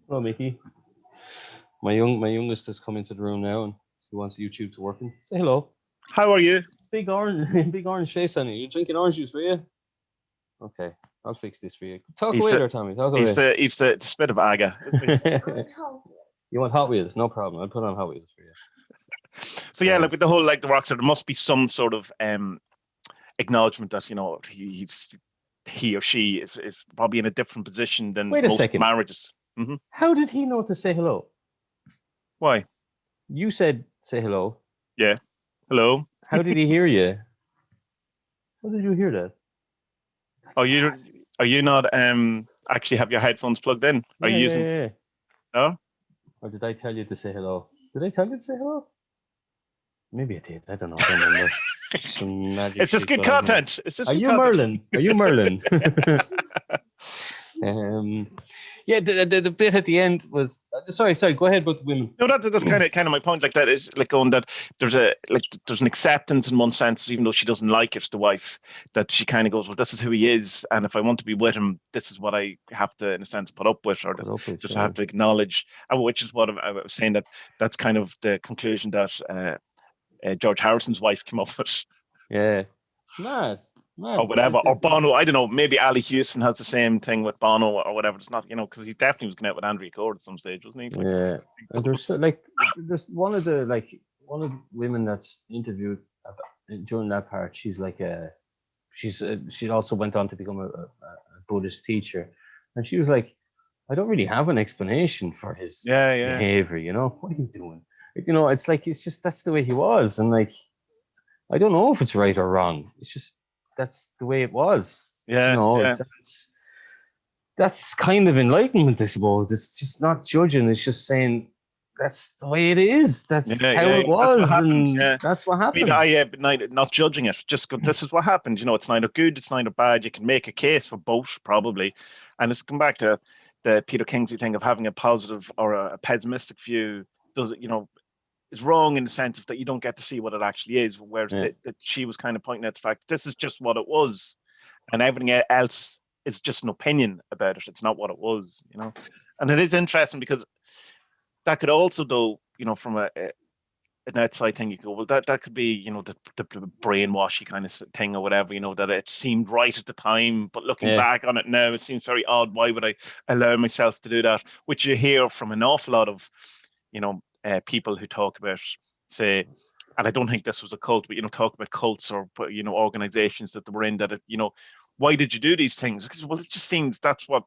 Hello, Mickey. My youngest has come into the room now, and he wants YouTube to working. Say hello. How are you? Big orange face on you. You drinking orange juice, were you? Okay, I'll fix this for you. Talk away there, Tommie. Talk away. He's the spit of Aga. You want Hot Wheels? No problem. I'll put on Hot Wheels for you. So yeah, with the whole the rock star, there must be some sort of acknowledgement that he's he or she is probably in a different position than Wait a most second. marriages. How did he know to say hello? Why? You said say hello. Yeah. Hello. How did he hear you? How did you hear that? Are you not actually have your headphones plugged in? Are you using? Yeah. No. Or did I tell you to say hello? Did I tell you to say hello? Maybe I did. I don't know. I don't remember. Some magic. It's just shit good going on. content. It's just Are good you content. Merlin? Are you Merlin? Yeah, the bit at the end was sorry. Go ahead about the women. No, that's kind of my point. Like that is like going that there's an acceptance in one sense, even though she doesn't like it, the wife, that she kind of goes, well, this is who he is, and if I want to be with him, this is what I have to, in a sense, put up with, or just have to acknowledge. Which is what I was saying, that's kind of the conclusion that George Harrison's wife came up with. Yeah, mad. Or whatever, or Bono. I don't know. Maybe Ali Houston has the same thing with Bono or whatever. It's not, because he definitely was going out with Andrea Cord at some stage, wasn't he? Yeah, and there's one of the women that's interviewed during that part. She's like she also went on to become a Buddhist teacher, and she was like, I don't really have an explanation for his behavior. What are you doing? It's like that's the way he was, and like I don't know if it's right or wrong. It's just that's the way it was. That's kind of enlightenment, I suppose. It's just not judging. It's just saying that's the way it is. That's how it was, that's what happened. Not judging it. Just go, this is what happened. It's neither good, it's neither bad. You can make a case for both, probably. And it's come back to the Peter Kingsley thing of having a positive or a pessimistic view. Is wrong in the sense of that you don't get to see what it actually is. Whereas that she was kind of pointing out the fact this is just what it was, and everything else is just an opinion about it. It's not what it was, And it is interesting because that could also, though, from an outside thing, you go, well, that could be, the brainwashy kind of thing or whatever, that it seemed right at the time, but looking back on it now, it seems very odd. Why would I allow myself to do that? Which you hear from an awful lot of, people who talk about, say, and I don't think this was a cult, but talk about cults or organizations that they were in, that why did you do these things? Because it just seems that's what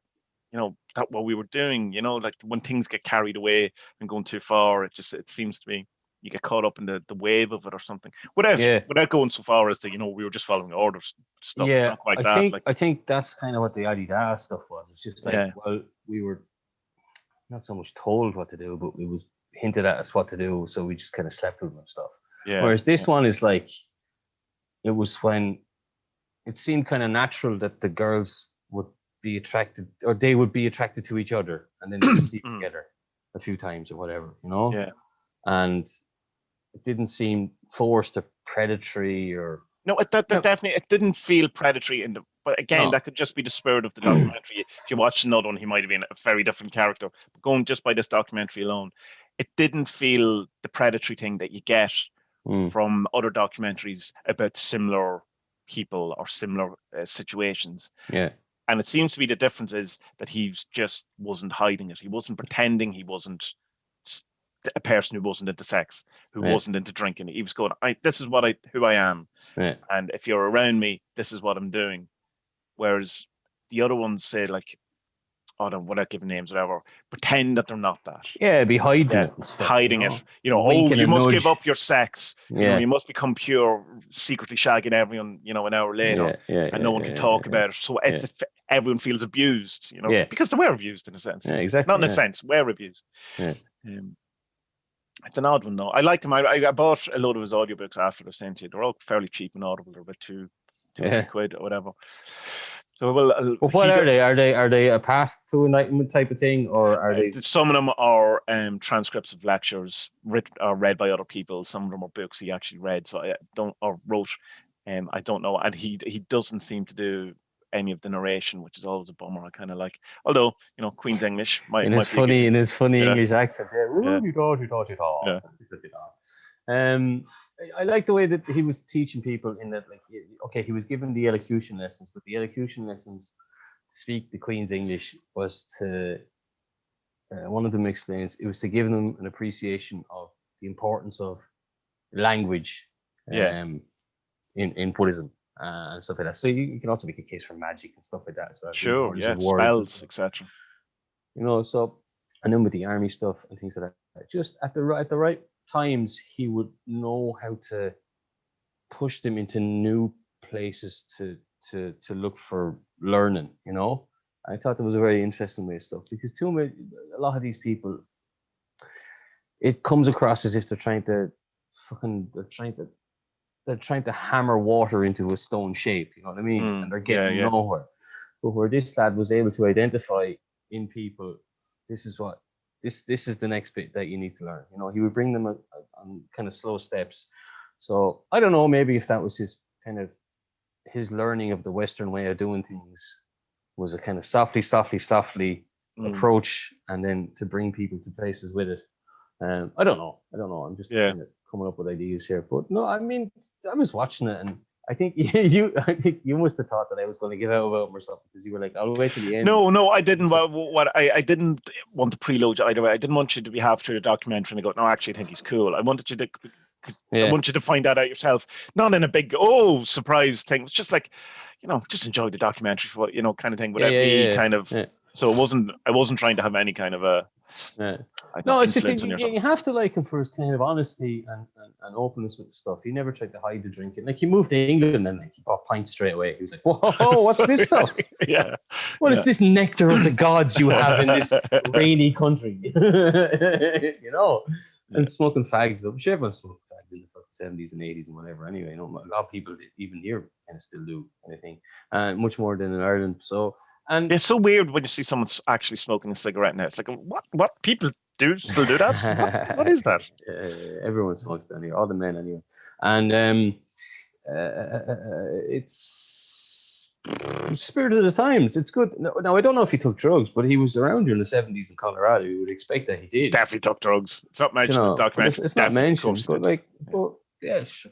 what we were doing. Like when things get carried away and going too far, it seems to be you get caught up in the wave of it or something. Without going so far as to we were just following orders stuff. Yeah, it's not quite that. I think that's kind of what the Adidas stuff was. It's just like well, we were not so much told what to do, but it was hinted at us what to do, so we just kind of slept with them and stuff. Yeah. Whereas this one is like, it was when it seemed kind of natural that the girls would be attracted, or they would be attracted to each other, and then they would sleep together a few times or whatever, Yeah. And it didn't seem forced or predatory or. No, definitely, it didn't feel predatory but again, that could just be the spirit of the documentary. If you watch another one, he might have been a very different character. But going just by this documentary alone, it didn't feel the predatory thing that you get from other documentaries about similar people or similar situations. Yeah. And it seems to be the difference is that he just wasn't hiding it. He wasn't pretending he wasn't a person who wasn't into sex, who wasn't into drinking. He was going, this is who I am. Yeah. And if you're around me, this is what I'm doing. Whereas the other ones say like, without giving names, whatever, pretend that they're not that. Yeah, be hiding it and stuff. Hiding it. You must give up your sex. Yeah. You must become pure, secretly shagging everyone, an hour later. And no one can talk about it. So everyone feels abused, because they were abused in a sense. Yeah, exactly. Not in a sense, we're abused. Yeah. It's an odd one, though. I like him. I bought a load of his audiobooks after they're sent to you. They're all fairly cheap and Audible. They're about two or £3 or whatever. So but what are they? Are they a path to enlightenment type of thing, or are they? Some of them are transcripts of lectures read by other people. Some of them are books he actually read. So wrote. I don't know, and he doesn't seem to do any of the narration, which is always a bummer. I kind of like, although Queen's English in his funny English accent. I like the way that he was teaching people in that, like, okay, he was given the elocution lessons, but the elocution lessons to speak the Queen's English was to, one of them explains, it was to give them an appreciation of the importance of language in Buddhism. and stuff like that. So you can also make a case for magic and stuff like that as well. Sure, yeah, spells, etc. So, and then with the army stuff and things like that, just at the right times, he would know how to push them into new places to look for learning. I thought that was a very interesting way of stuff, because a lot of these people, it comes across as if they're trying to hammer water into a stone shape, you know what I mean? And they're getting nowhere. But where this lad was able to identify in people, this is the next bit that you need to learn. He would bring them on kind of slow steps. So I don't know, maybe if that was his learning of the Western way of doing things, was a kind of softly approach, and then to bring people to places with it. I don't know. I'm just kind of coming up with ideas here. But no, I mean, I was watching it, and I think you must have thought that I was going to give out about him or something, because you were like, "I'll wait till the end." No, I didn't. I didn't want to preload you either way. I didn't want you to be half through the documentary and go, "No, actually, I think he's cool." I wanted you to. I want you to find that out yourself, not in a big surprise thing. It's just like, just enjoy the documentary for kind of thing, without me kind of. Yeah. So I wasn't trying to have any kind of a. No, it's just you have to like him for his kind of honesty and openness with the stuff. He never tried to hide the drinking. Like, he moved to England and he bought pints straight away. He was like, "Whoa, what's this stuff? What is this nectar of the gods you have in this rainy country?" And smoking fags. I'm sure everyone smoked fags in the 70s and 80s and whatever. Anyway, a lot of people even here kind of still do anything, much more than in Ireland. So. And it's so weird when you see someone actually smoking a cigarette now. It's like, what people still do that? What is that? Everyone smokes down here, all the men anyway. And it's spirit of the times. It's good. Now, I don't know if he took drugs, but he was around during the 70s in Colorado. You would expect that he did. Definitely took drugs. It's not mentioned in the documentary. It's not mentioned, but yeah, so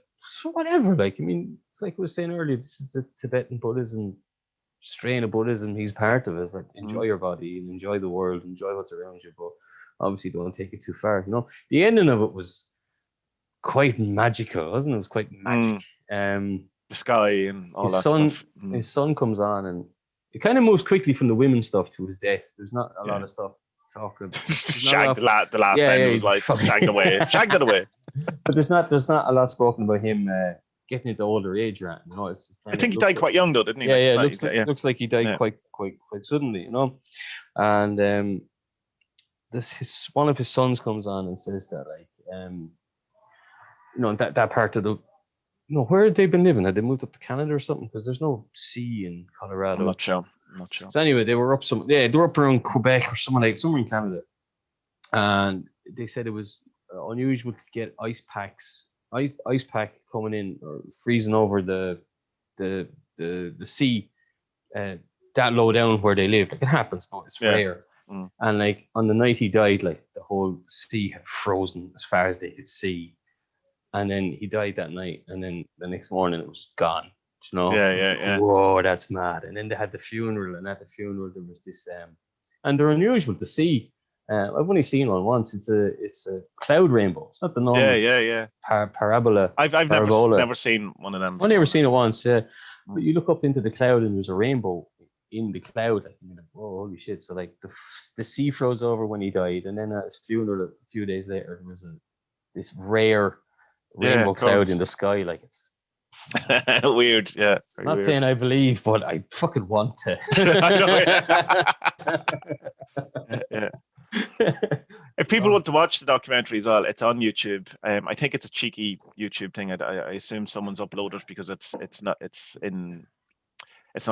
whatever. Like, I mean, it's like I was saying earlier, this is the Tibetan Buddhism strain of Buddhism. He's part of it. It's like, enjoy your body and enjoy the world, enjoy what's around you, but obviously don't take it too far. The ending of it was quite magical, wasn't it? It was quite magic. The sky and all that stuff. His son comes on, and it kind of moves quickly from the women's stuff to his death. There's not a lot of stuff talking about. Shagged the last end of his life. Shagged it away. But there's not a lot spoken about him getting into older age, right? It's just I think he died quite young, though, didn't he? Looks like he died quite suddenly, And one of his sons comes on and says that, like, that part of the, where had they been living? Had they moved up to Canada or something? Because there's no sea in Colorado. I'm not sure. So anyway, they were up around Quebec or somewhere in Canada, and they said it was unusual to get ice pack coming in or freezing over the sea that low down where they live. Like, it happens, but it's rare. And like, on the night he died, like, the whole sea had frozen as far as they could see, and then he died that night, and then the next morning it was gone. Whoa, that's mad. And then they had the funeral, and at the funeral there was this and they're unusual to see. I've only seen one once. It's a cloud rainbow. It's not the normal parabola. I've never seen one of them. I've never seen it once. Yeah, but you look up into the cloud and there's a rainbow in the cloud. Like, whoa, holy shit! So like the sea froze over when he died, and then at his funeral a few days later there was this rare rainbow cloud in the sky. Like, it's weird. Yeah, I'm not saying I believe, but I fucking want to. I know, yeah. If people want to watch the documentary as well, it's on YouTube. I think it's a cheeky YouTube thing. I assume someone's uploaded it, because it's not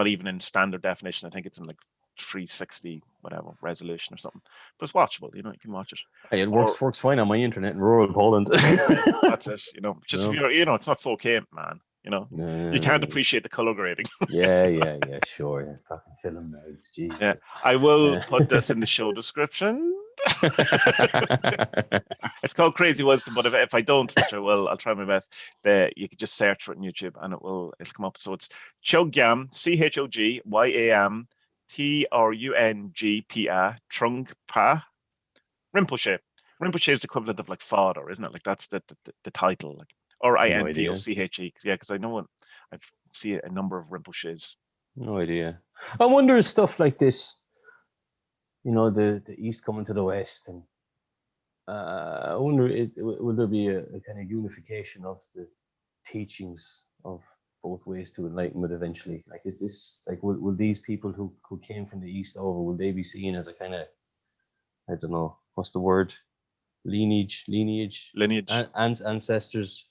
even in standard definition. I think it's in like 360 whatever resolution or something. But it's watchable. You can watch it. Hey, it works fine on my internet in rural Poland. That's it. Just if you're, it's not 4K, man. You can't appreciate the color grading. yeah, sure. Yeah. Fucking film notes, geez. Yeah, I will put this in the show description. It's called Crazy Wisdom, but if I don't, which I will, I'll try my best. You can just search for it on YouTube and it'll come up. So it's Chogyam, Chogyam Trungpa Trungpa Rinpoche. Rinpoche is the equivalent of like father, isn't it? Like, that's the title, like, or Inpoche. Yeah, because I know I've see a number of Rinpoches. No idea. I wonder if stuff like this, the East coming to the West, and I wonder, will there be a kind of unification of the teachings of both ways to enlightenment eventually? Like, is this like, will these people who came from the East over, will they be seen as a kind of, I don't know, what's the word, lineage, ancestors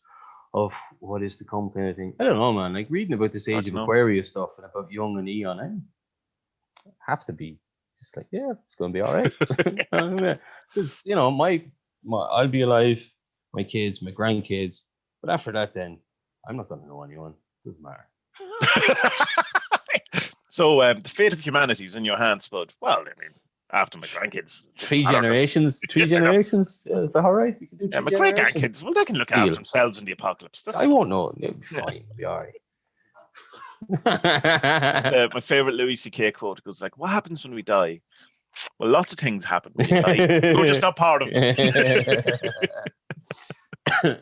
of what is to come, kind of thing? I don't know, man. Like, reading about this Age of Aquarius stuff and about Jung and Aeon, I have to be just like, yeah, it's going to be all right. Because I'll be alive, my kids, my grandkids, but after that, then I'm not going to know anyone. Doesn't matter. So the fate of humanity is in your hands, Spud. Well, I mean, after my grandkids, three generations. Yeah, is that all right? We can do my great grandkids. Well, they can look after themselves in the apocalypse. I won't know. It'll be fine. It'll be all right. My favorite Louis C.K. quote goes like, "What happens when we die? Well, lots of things happen when you die. You're just not part of them."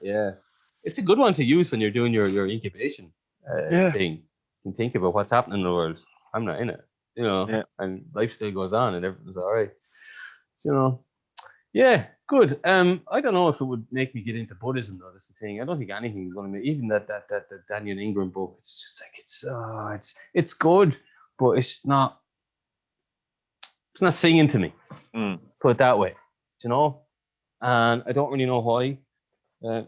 Yeah, it's a good one to use when you're doing your incubation thing. You can think about what's happening in the world. I'm not in it, and life still goes on, and everything's all right. So, yeah, good. I don't know if it would make me get into Buddhism though. That's the thing. I don't think anything is going to make, even that Daniel Ingram book. It's just like it's good, but it's not singing to me. Put it that way, And I don't really know why.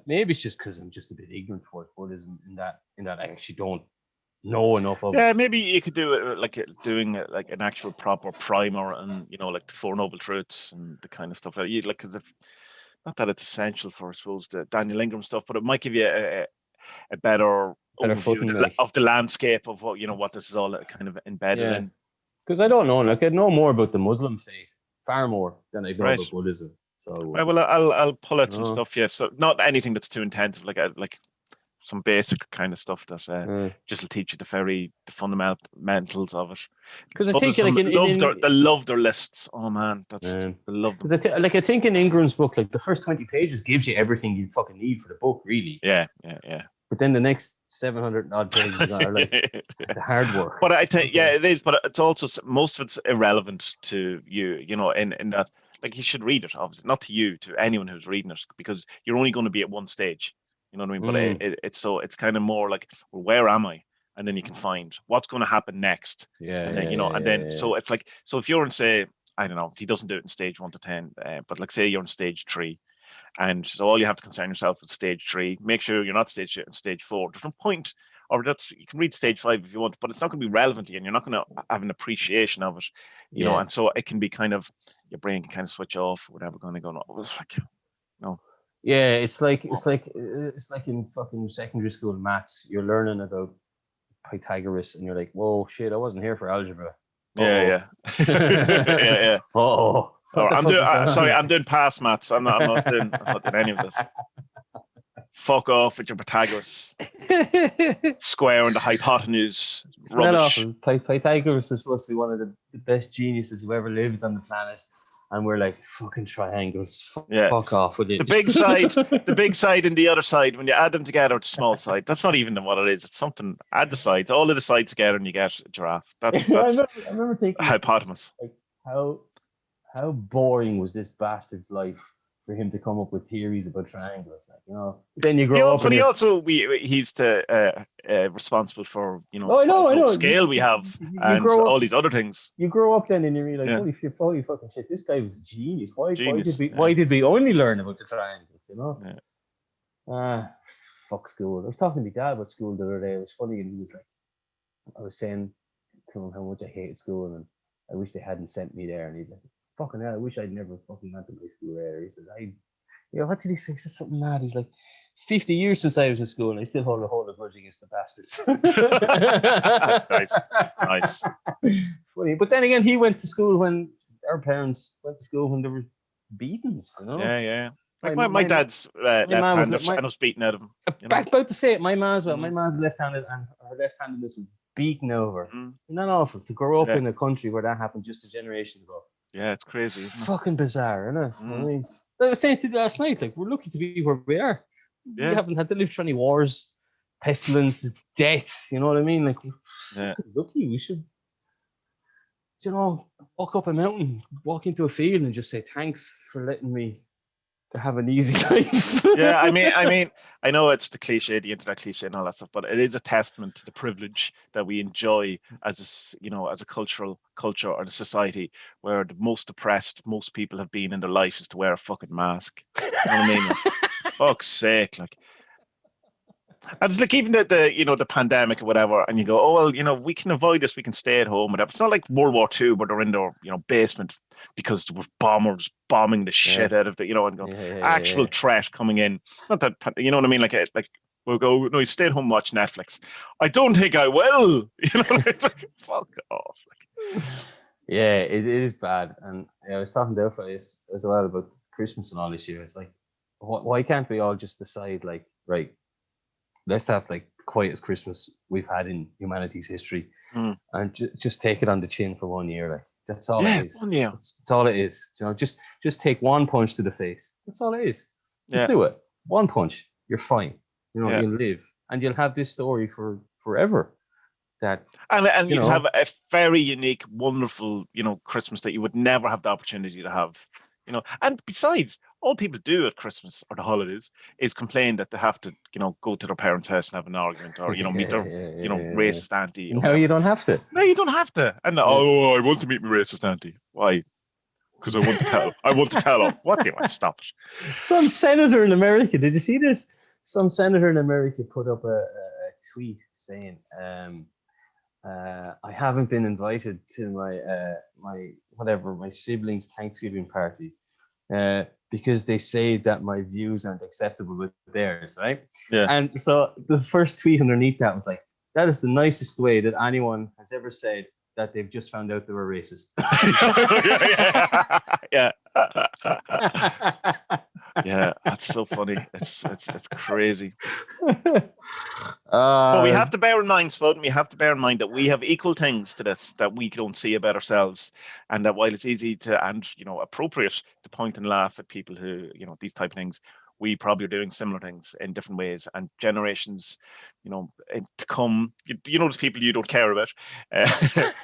Maybe it's just because I'm just a bit ignorant towards Buddhism in that I actually don't know enough of it. Yeah, maybe you could do it like doing like an actual proper primer, and like the Four Noble Truths and the kind of stuff like you like. Because not that it's essential for, I suppose, the Daniel Ingram stuff, but it might give you a better overview of the landscape of what this is all kind of embedded in. Because I don't know, like I know more about the Muslim faith, far more than I know about Buddhism. So right, well, I'll pull out some stuff. Yeah, so not anything that's too intensive, like some basic kind of stuff that just will teach you the fundamentals of it. Because I think they love their lists. Oh man, they love them. I think in Ingram's book, like the first 20 pages gives you everything you fucking need for the book, really. Yeah. But then the next 700 odd pages are like the hard work. But I think it is. But it's also, most of it's irrelevant to you. In that, like, you should read it. Obviously, not to you, to anyone who's reading it, because you're only going to be at one stage. You know what I mean? But it's kind of more like, well, where am I? And then you can find what's going to happen next. So it's like, so if you're in, say, I don't know, he doesn't do it in stage 1 to 10, but like say you're in stage 3, and so all you have to concern yourself with stage 3. Make sure you're not stage 4. There's no point, or you can read stage 5 if you want, but it's not going to be relevant to you, and you're not going to have an appreciation of it, you know. And so it can be kind of, your brain can kind of switch off, or whatever, going to go. It's like, no. Yeah, it's like in fucking secondary school maths. You're learning about Pythagoras, and you're like, "Whoa, shit! I wasn't here for algebra." Yeah. Oh, I'm doing past maths. I'm not doing any of this. Fuck off with your Pythagoras. Square and the hypotenuse. Rubbish. Pythagoras is supposed to be one of the best geniuses who ever lived on the planet. And we're like, fucking triangles. Fuck off with it. The big side and the other side, when you add them together, it's a small side. That's not even what it is. It's something. Add the sides, all of the sides together, and you get a giraffe. That's I remember thinking, hypotenuse. Like, how boring was this bastard's life for him to come up with theories about triangles? Like, then you grow up. But he's responsible for the scale we have and all these other things. You grow up then and you realize, holy fucking shit, this guy was a genius. Why did we only learn about the triangles? Fuck school. I was talking to my dad about school the other day. It was funny, and he was like, I was saying to him how much I hated school and I wish they hadn't sent me there, and he's like, fucking hell, I wish I'd never fucking went to my school there. He says, what did he say? He said something mad. He's like, 50 years since I was in school, and I still hold a grudge against the bastards. Nice. Funny. But then again, he went to school when our parents went to school when there were beatings, Yeah. Like my dad's left-handed, and I was beaten out of him. About to say it, my ma as well. My ma's left-handed, and her left-handedness was beaten over. Isn't that awful to grow up in a country where that happened just a generation ago? Yeah, it's crazy, isn't it? Fucking bizarre, isn't it? I mean, I was saying to you last night, like, we're lucky to be where we are. We haven't had to live through any wars, pestilence, death. You know what I mean? Like, we're Yeah. fucking lucky. We should, walk up a mountain, walk into a field, and just say thanks for letting me have an easy life. Yeah, I mean, I know it's the cliche, the internet cliche and all that stuff, but it is a testament to the privilege that we enjoy as as a culture or a society where the most depressed most people have been in their life is to wear a fucking mask. You know what I mean? Like, fuck's sake, like. And it's like even the pandemic or whatever, and you go, oh well, we can avoid this, we can stay at home, whatever. It's not like World War II where they're in their basement because there were bombers bombing the shit out of the and go actual trash coming in. Not that you know what I mean, like we'll go, no, you stay at home, watch Netflix. I don't think I will. Like, fuck off. Like, yeah, it is bad. And I was talking to Delphi as well about Christmas and all this year. It's like, why can't we all just decide, like, right, let's have like the quietest Christmas we've had in humanity's history, and just take it on the chin for 1 year. Like, that's all it is. 1 year. That's all it is. Just take one punch to the face. That's all it is. Just do it. One punch. You're fine. You'll live, and you'll have this story for forever. And you have a very unique, wonderful, Christmas that you would never have the opportunity to have. And besides, all people do at Christmas or the holidays is complain that they have to, go to their parents' house and have an argument, or meet their, racist auntie. No, you don't have to. No, you don't have to. And I want to meet my racist auntie. Why? Because I want to tell. I want to tell her. What do you want? Stop it. Some senator in America. Did you see this? Some senator in America put up a tweet saying, I haven't been invited to my siblings' Thanksgiving party because they say that my views aren't acceptable with theirs, right? Yeah. And so the first tweet underneath that was like, that is the nicest way that anyone has ever said that they've just found out they were racist. Yeah. Yeah, that's so funny. It's crazy. But we have to bear in mind, Spud, we have to bear in mind that we have equal things to this that we don't see about ourselves, and that while it's easy to and appropriate to point and laugh at people who these type of things, we probably are doing similar things in different ways, and generations, to come, those people you don't care about,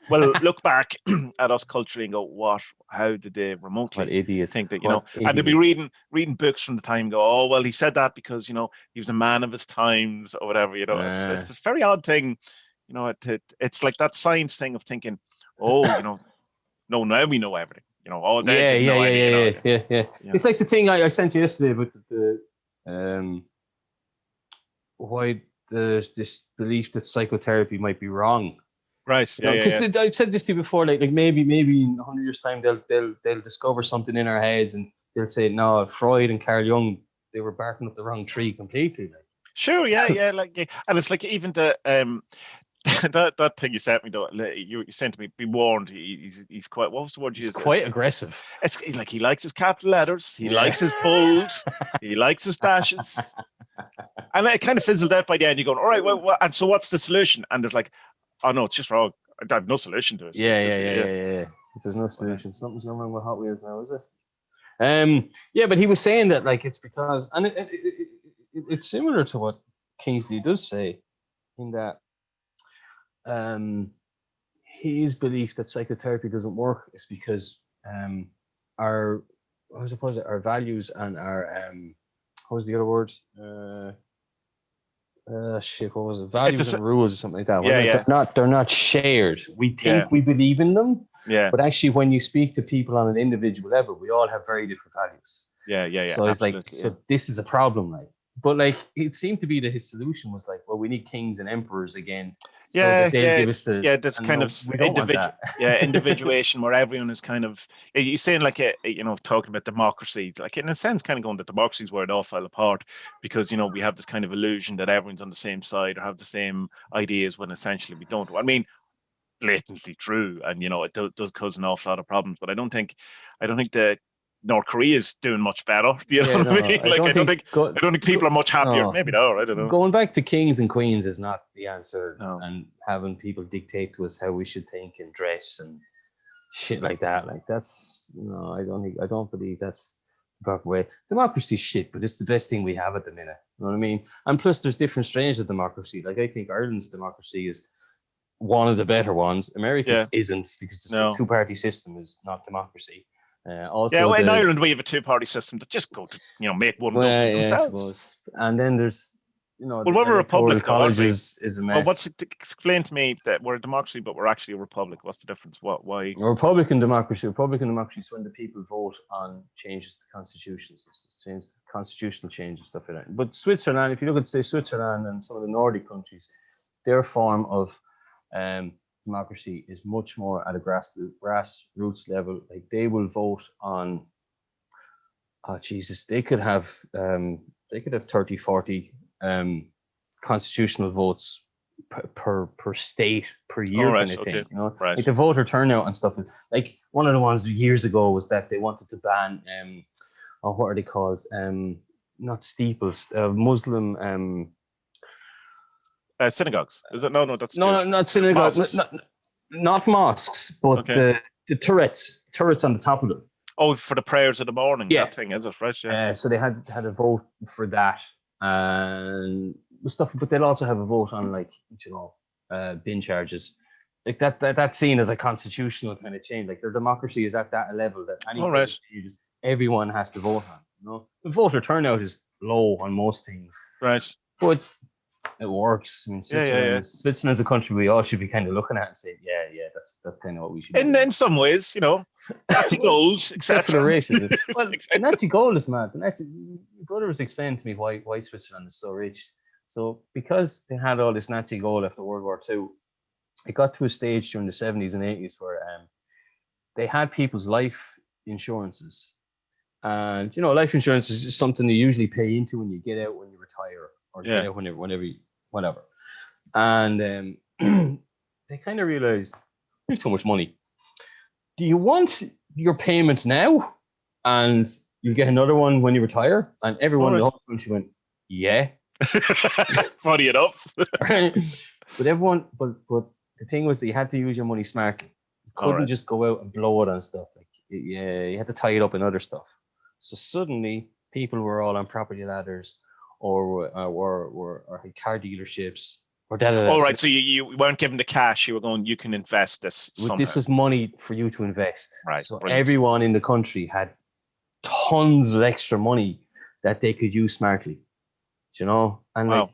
well, look back at us culturally and go, how did they remotely think that, and they'll be reading books from the time and go, oh, well, he said that because, he was a man of his times or whatever, it's a very odd thing, it's like that science thing of thinking, no, now we know everything. All day. Yeah. It's like the thing I sent you yesterday about the why there's this belief that psychotherapy might be wrong. Right. Because I said this to you before, like maybe in 100 years' time they'll discover something in our heads and they'll say, no, Freud and Carl Jung, they were barking up the wrong tree completely. Like. Sure, yeah, and it's like even the that thing you sent me though, you sent to me, be warned, he's quite, what was the word you used? Quite aggressive. It's like he likes his capital letters, he likes his bold, he likes his dashes, and it kind of fizzled out by the end. You're going, all right, well, and so what's the solution? And there's like, oh no, it's just wrong. I have no solution to it. Yeah. There's no solution. Something's going wrong with Hot Wheels now, is it? Yeah, but he was saying that like it's because, and it's similar to what Kingsley does say, in that his belief that psychotherapy doesn't work is because our values and our what was the other word? What was it? Values and rules or something like that. They're not shared. We think we believe in them. Yeah. But actually, when you speak to people on an individual level, we all have very different values. Yeah. So it's like, so this is a problem, like. But like, it seemed to be that his solution was like, well, we need kings and emperors again. So that they'll give us that's kind of individuation where everyone is kind of, you're saying like talking about democracy, like in a sense kind of going that democracy is where it all fell apart because we have this kind of illusion that everyone's on the same side or have the same ideas when essentially we don't. I mean, blatantly true, and it does cause an awful lot of problems, but I don't think that North Korea is doing much better. You know what I mean? Like I don't think people are much happier. No. Maybe not. I don't know. Going back to kings and queens is not the answer, and having people dictate to us how we should think and dress and shit like that. Like that's I don't believe that's back away. Democracy's shit, but it's the best thing we have at the minute. You know what I mean? And plus, there's different strains of democracy. Like, I think Ireland's democracy is one of the better ones. America's isn't, because the two-party system is not democracy. Also, in Ireland we have a two-party system that just go to make one of those themselves. I suppose. And then there's well, we're a republic, colleges is a mess. Well, explain to me that we're a democracy, but we're actually a republic. What's the difference? Why? A Republican democracy is when the people vote on changes to constitutions, constitutional changes, stuff like that. But Switzerland, if you look at, say, Switzerland and some of the Nordic countries, their form of democracy is much more at a grassroots level. Like, they will vote on, they could have 30, 40 constitutional votes per state per year, kind of thing. You know, like the voter turnout and stuff. Like, one of the ones years ago was that they wanted to ban what are they called? Not steeples, Muslim synagogues. Is it? No, that's not synagogues. Not mosques, but the turrets on the top of them. Oh, for the prayers of the morning. Yeah, that thing, is it? Right. Yeah. So they had a vote for that and stuff, but they'll also have a vote on, like, bin charges. Like, that's seen as a constitutional kind of change. Like, their democracy is at that level that everyone has to vote on. You know, the voter turnout is low on most things. Right. But it works. I mean, Switzerland's a country we all should be kind of looking at and say, that's kind of what we should do. In some ways, Nazi goals, except for the races. Well, the Nazi goal is mad. Your brother was explaining to me why Switzerland is so rich. So, because they had all this Nazi goal after World War II, it got to a stage during the 70s and 80s where they had people's life insurances. And, life insurance is just something you usually pay into when you get out, when you retire, or get out whatever. And they kind of realized, there's so much money. Do you want your payment now, and you'll get another one when you retire? And everyone in the whole country went, yeah. Funny enough. Right? But the thing was that you had to use your money smartly. You couldn't just go out and blow it on stuff. Like, you had to tie it up in other stuff. So suddenly, people were all on property ladders, or had car dealerships, or all right. So you weren't given the cash. You were going, you can invest this somehow. This was money for you to invest. Right. So everyone in the country had tons of extra money that they could use smartly. And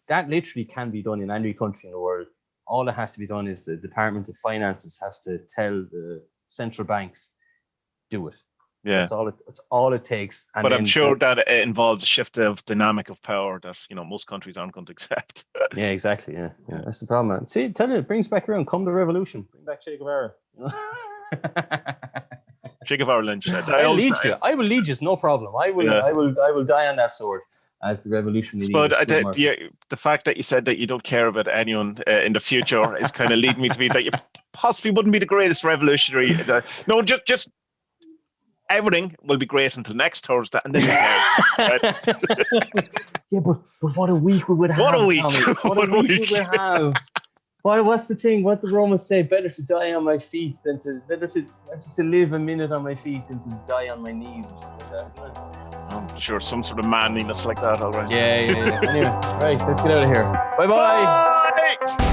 that literally can be done in any country in the world. All that has to be done is the Department of Finances has to tell the central banks, do it. Yeah, that's all it takes. And but I'm sure that it involves a shift of dynamic of power that most countries aren't going to accept. Yeah, exactly. Yeah, that's the problem, man. See, tell you, it brings back around. Come the revolution, bring back Che Guevara. Che Guevara Lynch. I will lead you, no problem. I will die on that sword as the revolutionary. But the fact that you said that you don't care about anyone in the future is kind of leading me to be that you possibly wouldn't be the greatest revolutionary. No, just. Everything will be great until next Thursday, and then who cares? Right? Yeah, but what a week we would have. What a week! Tommie. What a week we would have. What's the thing? What the Romans say? Better to die on my feet than to live a minute on my feet than to die on my knees, or something like that. I'm sure some sort of manliness like that. All right. Yeah. Anyway, right, let's get out of here. Bye.